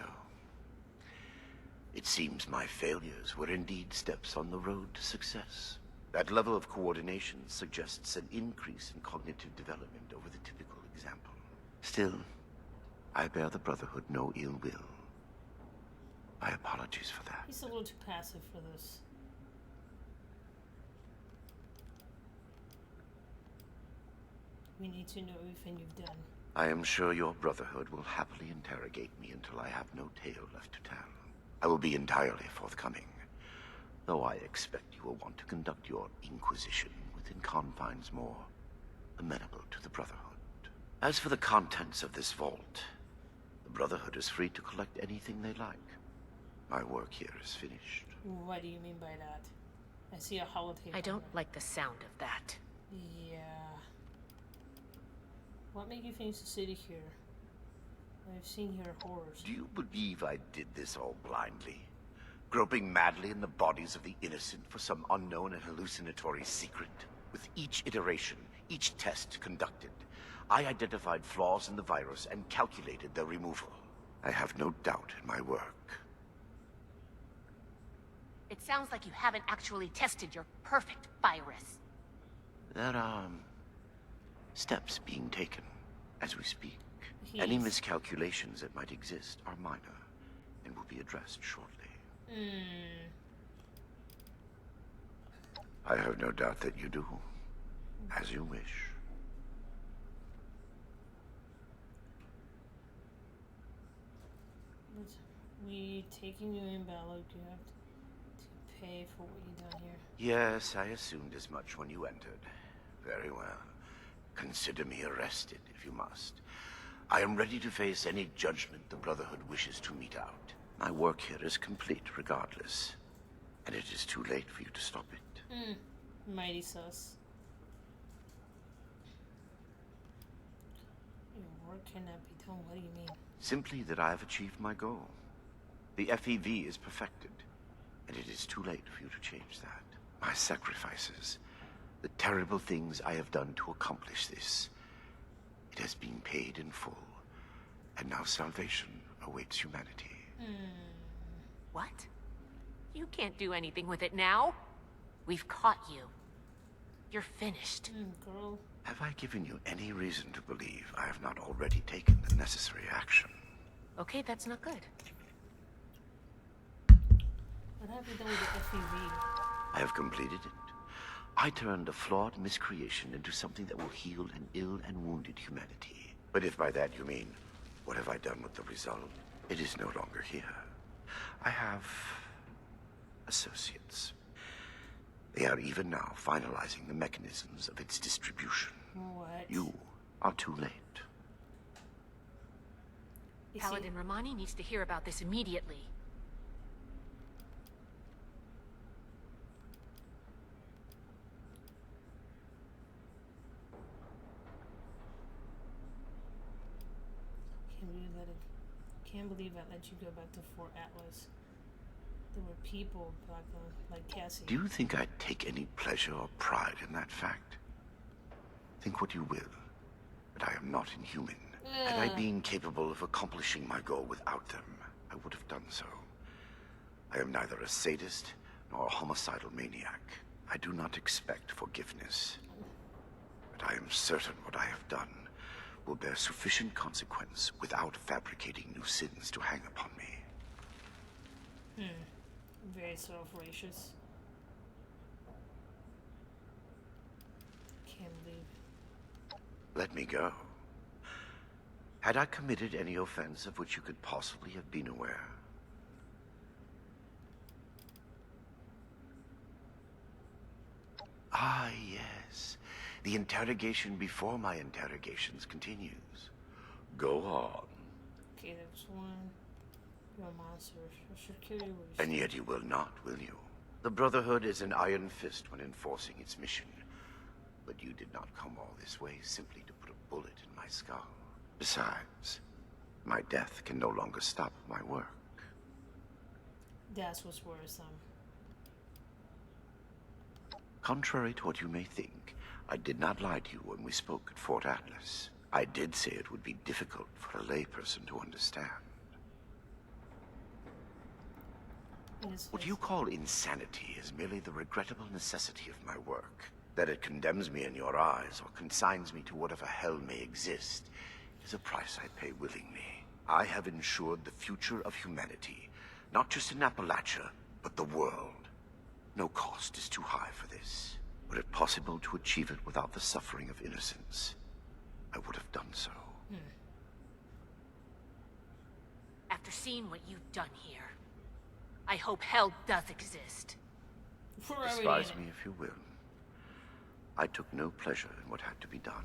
It seems my failures were indeed steps on the road to success. That level of coordination suggests an increase in cognitive development over the typical example. Still, I bear the Brotherhood no ill will. My apologies for that. He's a little too passive for this. We need to know everything you've done. I am sure your Brotherhood will happily interrogate me until I have no tale left to tell. I will be entirely forthcoming, though I expect you will want to conduct your inquisition within confines more amenable to the Brotherhood. As for the contents of this vault, the Brotherhood is free to collect anything they like. My work here is finished. What do you mean by that? I see a holotape. I don't like the sound of that. Yeah. What made you finish the city here? I've seen here horrors. Do you believe I did this all blindly? Groping madly in the bodies of the innocent for some unknown and hallucinatory secret? With each iteration, each test conducted, I identified flaws in the virus and calculated their removal. I have no doubt in my work. It sounds like you haven't actually tested your perfect virus. There are steps being taken as we speak. Any miscalculations that might exist are minor and will be addressed shortly. I have no doubt that you do. As you wish. We taking you in, Balog. You have to pay for what you've done here. Yes, I assumed as much when you entered. Very well. Consider me arrested, if you must. I am ready to face any judgment the Brotherhood wishes to mete out. My work here is complete regardless. And it is too late for you to stop it. Mighty sus. Your work cannot be done. What do you mean? Simply that I have achieved my goal. The FEV is perfected, and it is too late for you to change that. My sacrifices, the terrible things I have done to accomplish this, it has been paid in full, and now salvation awaits humanity. What? You can't do anything with it now. We've caught you. You're finished. Girl. Have I given you any reason to believe I have not already taken the necessary action? Okay, that's not good. What have you done with the FEV? I have completed it. I turned a flawed miscreation into something that will heal an ill and wounded humanity. But if by that you mean, what have I done with the result? It is no longer here. I have associates. They are even now finalizing the mechanisms of its distribution. What? You are too late. Paladin Romani needs to hear about this immediately. Can't believe I let you go back to Fort Atlas. There were people back then, like Cassie. Do you think I'd take any pleasure or pride in that fact? Think what you will, but I am not inhuman. Had I been capable of accomplishing my goal without them, I would have done so. I am neither a sadist nor a homicidal maniac. I do not expect forgiveness. But I am certain what I have done will bear sufficient consequence without fabricating new sins to hang upon me. Very self-righteous. Can't believe. Let me go. Had I committed any offense of which you could possibly have been aware? Ah, yes. The interrogation before my interrogations continues. Go on. Okay, there's one. You're a monster. I should kill you. And yet you will not, will you? The Brotherhood is an iron fist when enforcing its mission. But you did not come all this way simply to put a bullet in my skull. Besides, my death can no longer stop my work. That's what's worrisome. Contrary to what you may think, I did not lie to you when we spoke at Fort Atlas. I did say it would be difficult for a layperson to understand. What you call insanity is merely the regrettable necessity of my work. That it condemns me in your eyes or consigns me to whatever hell may exist is a price I pay willingly. I have ensured the future of humanity, not just in Appalachia, but the world. No cost is too high for this. Were it possible to achieve it without the suffering of innocence, I would have done so. After seeing what you've done here, I hope hell does exist. We're already Despise in me it. if you will. I took no pleasure in what had to be done.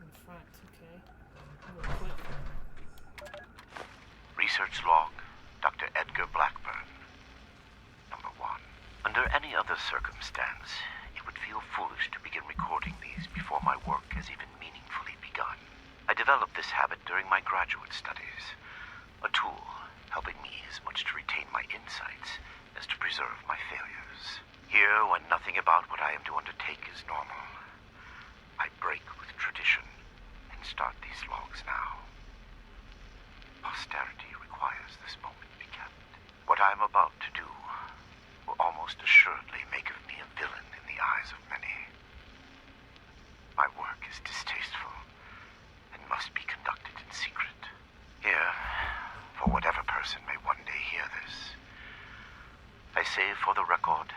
In front, okay. Real quick. Research log, Dr. Edgar Blackburn. Number 1. Under any other circumstance, it would feel foolish to begin recording these before my work has even meaningfully begun. I developed this habit during my graduate studies, a tool helping me as much to retain my insights as to preserve my failures. Here, when nothing about what I am to undertake is normal, I break with tradition and start these logs now. Posterity requires this moment be kept. What I am about to do will almost assuredly make of me a villain in the eyes of many. My work is distasteful and must be conducted in secret. Here, for whatever person may one day hear this, I say for the record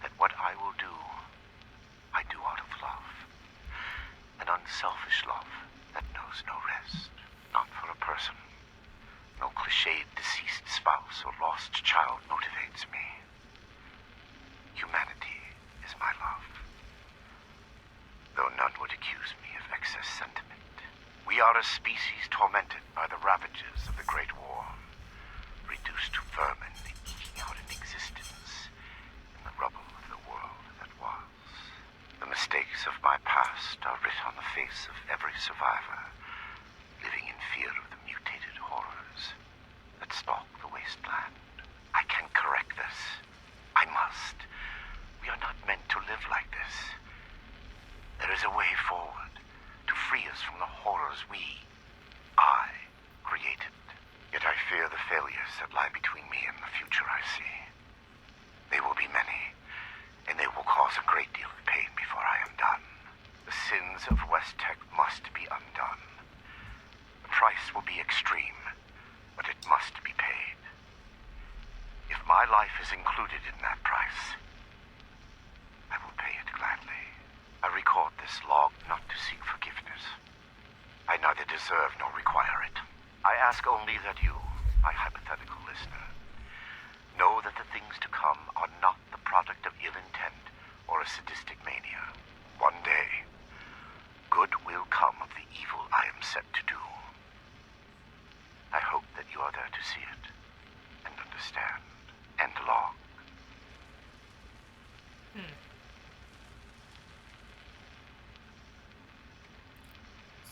that what I will do, I do out of love. An unselfish love that knows no rest. Not for a person. No cliched deceased spouse or lost child motivates me. Humanity is my love. Though none would accuse me of excess sentiment. We are a species tormented by the ravages of the Great War, reduced to vermin eking out an existence in the rubble of the world that was. The mistakes of my past are writ on the face of every survivor, living in fear of the mutated horrors that stalk the wasteland. I can correct this. I must. We are not meant to live like this. There is a way forward to free us from the horrors I created. Yet I fear the failures that lie between me and the future I see. They will be many, and they will cause a great deal of pain before I am done. The sins of West Tech must be undone. The price will be extreme, but it must be paid. If my life is included in that price, I will pay it gladly. I record this log not to seek forgiveness. I neither deserve nor require it. I ask only that you, my hypothetical listener, know that the things to come are not the product of ill intent or a sadistic mania. One day, good will come of the evil I am set to do. I hope that you are there to see it, and understand, and log.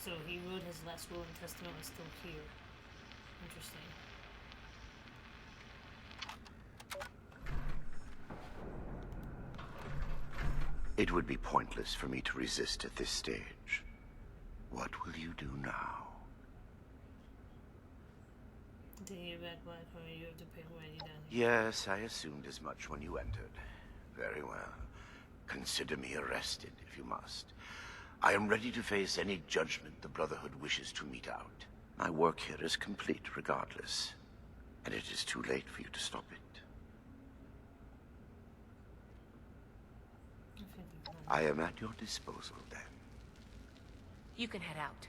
So he wrote his last will and testament is still here. Interesting. It would be pointless for me to resist at this stage. What will you do now? Taking it back, Blackhorn, you have to pay already down here. Yes, I assumed as much when you entered. Very well. Consider me arrested, if you must. I am ready to face any judgment the Brotherhood wishes to mete out. My work here is complete regardless, and it is too late for you to stop it. I am at your disposal, then. You can head out.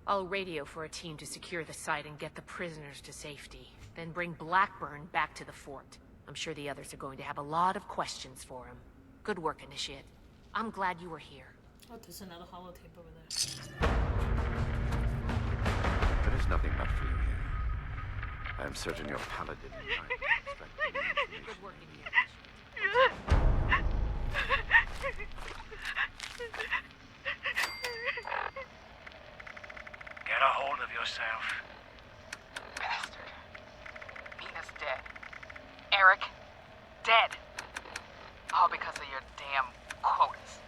I'll radio for a team to secure the site and get the prisoners to safety. Then bring Blackburn back to the fort. I'm sure the others are going to have a lot of questions for him. Good work, Initiate. I'm glad you were here. Oh, there's another holotape over there. There is nothing left for you here. I am certain your paladin and I expect information. Good work, Initiate. Get a hold of yourself. Bastard. Nina's dead. Eric, dead. All because of your damn quotas.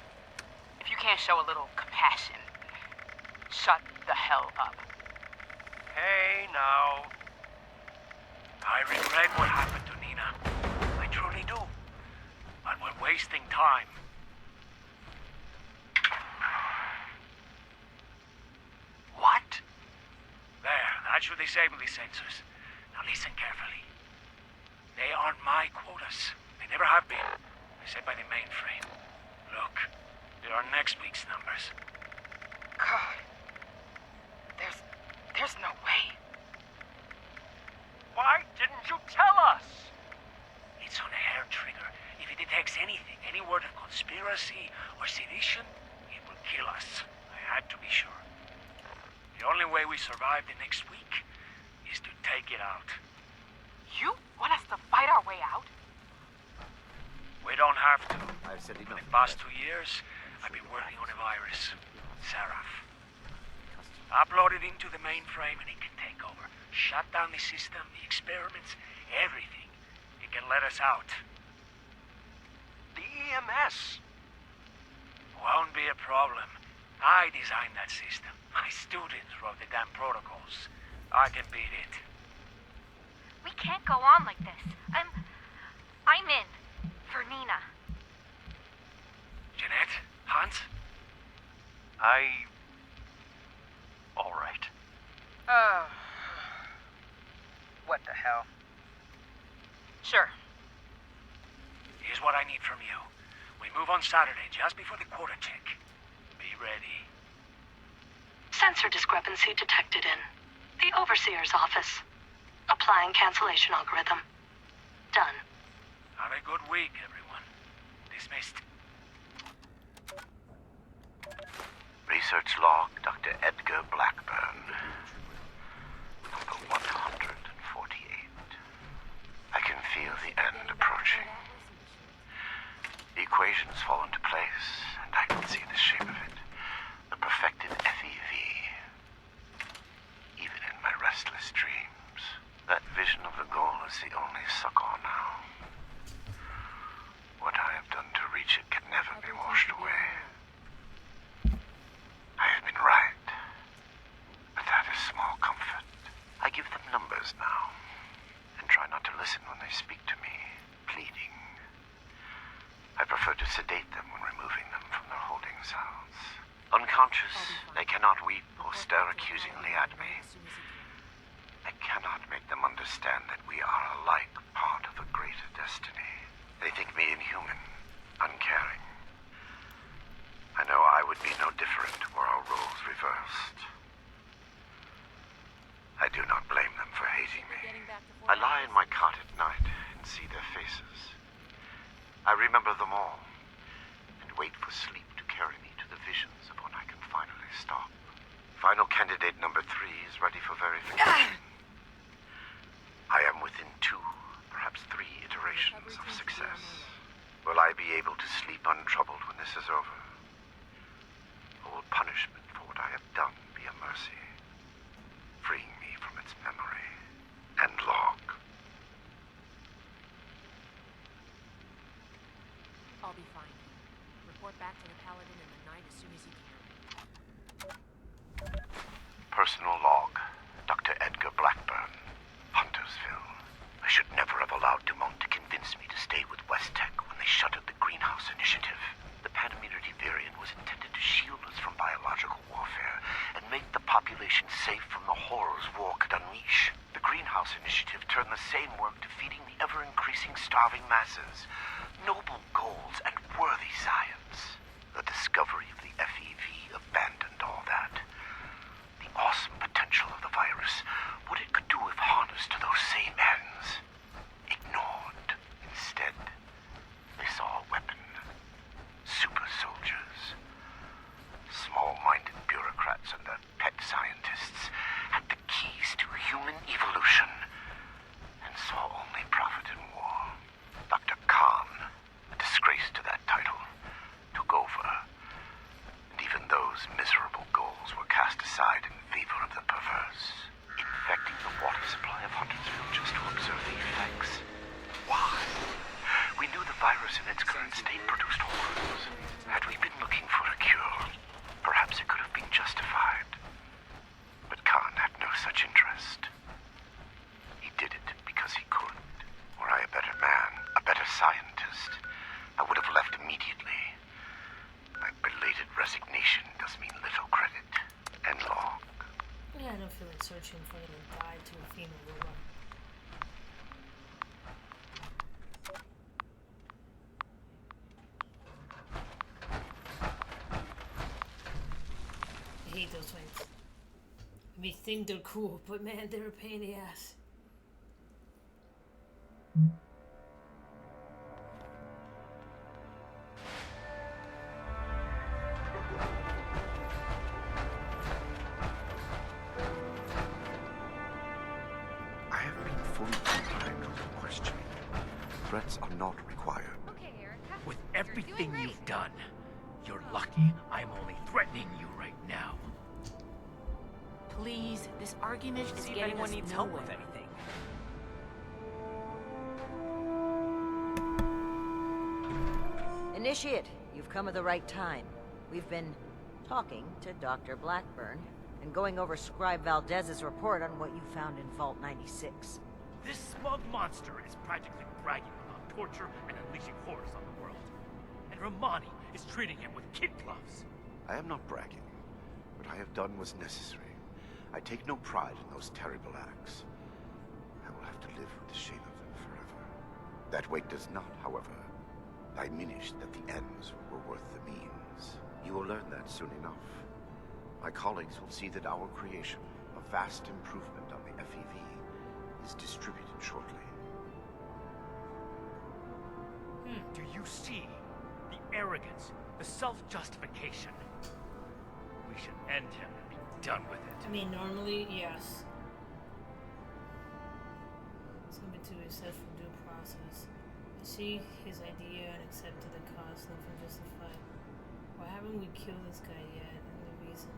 If you can't show a little compassion, shut the hell up. Hey, now. I regret what happened to Nina. I truly do. But we're wasting time. What? There, that should disable the sensors. Now listen carefully. They aren't my quotas. They never have been. They're set by the mainframe. Look, There are next week's numbers. God. There's no way. Why didn't you tell us? It's on a hair trigger. If it detects anything, any word of conspiracy or sedition, it will kill us. I had to be sure. The only way we survive the next week is to take it out. You want us to fight our way out? We don't have to. I've said For enough. the past 2 years, I've been working on a virus, Seraph. Upload it into the mainframe and it can take over. Shut down the system, the experiments, everything. It can let us out. The EMS. Won't be a problem. I designed that system. My students wrote the damn protocols. I can beat it. We can't go on like this. I'm in. For Nina. Jeanette? Hans? All right. What the hell? Sure. Here's what I need from you. We move on Saturday, just before the quarter check. Be ready. Sensor discrepancy detected in the Overseer's office. Applying cancellation algorithm. Done. Have a good week, everyone. Dismissed. Research log, Dr. Edgar Blackburn. Number 148. I can feel the end approaching. The equations fall into place, and I can see the shape of it. The perfected FEV. Even in my restless dreams, that vision of the goal is the only succor now. What I have done to reach it can never be washed away. I have been right, but that is small comfort. I give them numbers now, and try not to listen when they speak to me, pleading. I prefer to sedate them when removing them from their holding cells. Unconscious, they cannot weep or stare accusingly at me. I cannot make them understand that we are alike part of a greater destiny. They think me inhuman, uncaring. I know I would be no different were our roles reversed. I do not blame them for hating me. I lie in my cot at night and see their faces. I remember them all, and wait for sleep to carry me to the visions of when I can finally stop. Final candidate number 3 is ready for verification. I am within 2, perhaps 3 iterations of success. Will I be able to sleep untroubled when this is over? Or will punishment for what I have done be a mercy, freeing me from its memory and log? I'll be fine. Report back to the Paladin in the night as soon as you can. Personal log, Dr. Edgar Blackburn, Huntersville. I should never have allowed Dumont to convince me to stay with West Tech when they shuttered the Greenhouse Initiative. The Panimmunity variant was intended to shield us from biological warfare and make the population safe from the horrors war could unleash. The Greenhouse Initiative turned the same work to feeding the ever-increasing starving masses. Noble goals and worthy science. The discovery of the FEV abandoned all that. The awesome potential of the virus, what it could do if harnessed to those same ends. Ignored. Instead, they saw a weapon. Super soldiers. Small-minded bureaucrats and their pet scientists had the keys to human evolution and saw only profit in war. Dr. Khan, a disgrace to that title, took over. And even those miserable goals were cast aside in favor of the perverse. Infecting the water supply of Huntersville just to observe the effects. Why? We knew the virus in its current state produced horrors. Had we been looking for a cure, perhaps it could have been justified. But Khan had no such interest. He did it because he could. Were I a better man, a better scientist, I would have left immediately. My belated resignation does me little credit. And log. Yeah, I don't feel like searching for them and die to a female robot. hate those fights. I mean, think they're cool, but man, they're a pain in the ass. I have been fully compliant with your questioning. Threats are not required. Okay, Erica. With You're everything doing you've great. done, you're lucky I'm only threatening you right now. Please, this argument is See if getting anyone us needs help nowhere. with anything. Initiate, you've come at the right time. We've been talking to Dr. Blackburn and going over Scribe Valdez's report on what you found in Vault 96. This smug monster is practically bragging about torture and unleashing horrors on the world. And Romani is treating him with kid gloves. I am not bragging. What I have done was necessary. I take no pride in those terrible acts. I will have to live with the shame of them forever. That weight does not, however, diminish that the ends were worth the means. You will learn that soon enough. My colleagues will see that our creation, a vast improvement on the FEV, is distributed shortly. Do you see the arrogance, the self-justification? We should end him and be done with it. I mean, normally, yes. Something to be said for due process. I see his idea and accepted the cost, nothing justified. Why haven't we killed this guy yet? And the reason.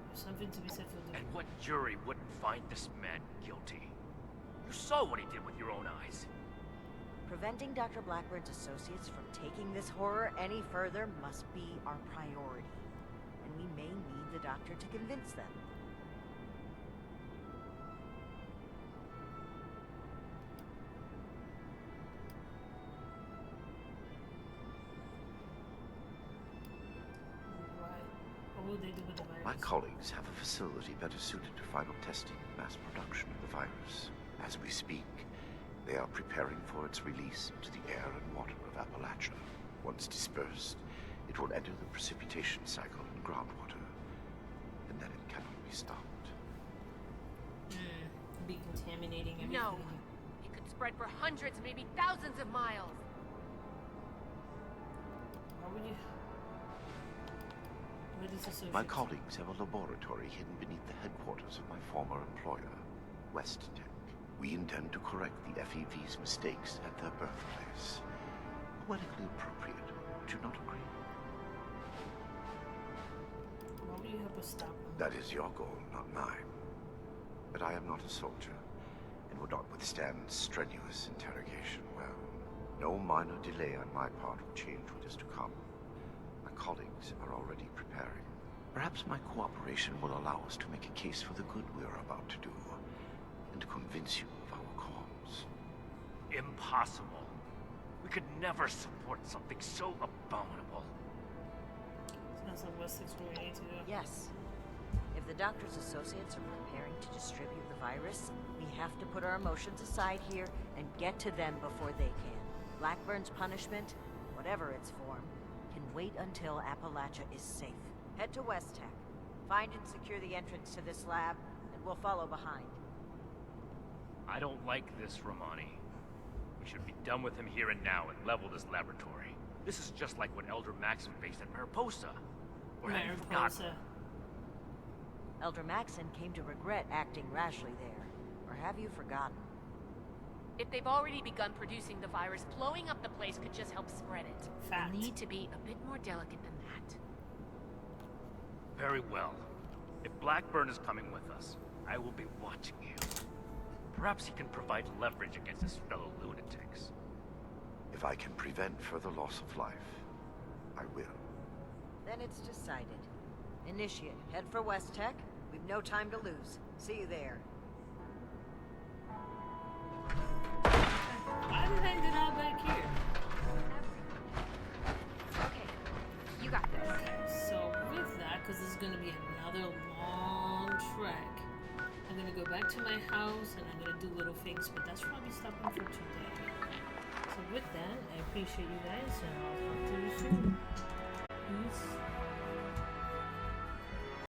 There's something to be said for due. And what jury wouldn't find this man guilty? You saw what he did with your own eyes. Preventing Dr. Blackburn's associates from taking this horror any further must be our priority. And we may need the doctor to convince them. Why? What will they do with the virus? My colleagues have a facility better suited to final testing and mass production of the virus. As we speak, they are preparing for its release into the air and water of Appalachia. Once dispersed, it will enter the precipitation cycle in groundwater, and then it cannot be stopped. Be contaminating everything. No. It could spread for hundreds, maybe thousands of miles. Why would you? What is associated? My colleagues have a laboratory hidden beneath the headquarters of my former employer, West Tech. We intend to correct the FEV's mistakes at their birthplace. Poetically appropriate, would you not agree? Why would you help us stop them? That is your goal, not mine. But I am not a soldier, and would not withstand strenuous interrogation well. No minor delay on my part will change what is to come. My colleagues are already preparing. Perhaps my cooperation will allow us to make a case for the good we are about to do, and to convince you of our cause. Impossible. We could never support something so abominable. Sounds like West 6 where we need to go. Yes. If the doctor's associates are preparing to distribute the virus, we have to put our emotions aside here and get to them before they can. Blackburn's punishment, whatever its form, can wait until Appalachia is safe. Head to West Tech. Find and secure the entrance to this lab, and we'll follow behind. I don't like this, Romani. We should be done with him here and now and level this laboratory. This is just like what Elder Maxim faced at Mariposa. Or have you forgotten? Mariposa. Elder Maxon came to regret acting rashly there. Or have you forgotten? If they've already begun producing the virus, blowing up the place could just help spread it. Fact. We need to be a bit more delicate than that. Very well. If Blackburn is coming with us, I will be watching you. Perhaps he can provide leverage against his fellow lunatics. If I can prevent further loss of life, I will. Then it's decided. Initiate, head for West Tech. We've no time to lose. See you there. Why did I end up back here? Okay, you got this. Okay, so with that, because this is going to be another long trek, I'm going to go back to my house and I'm going to do little things, but that's probably stopping for today. So with that, I appreciate you guys and I'll talk to you soon. peace.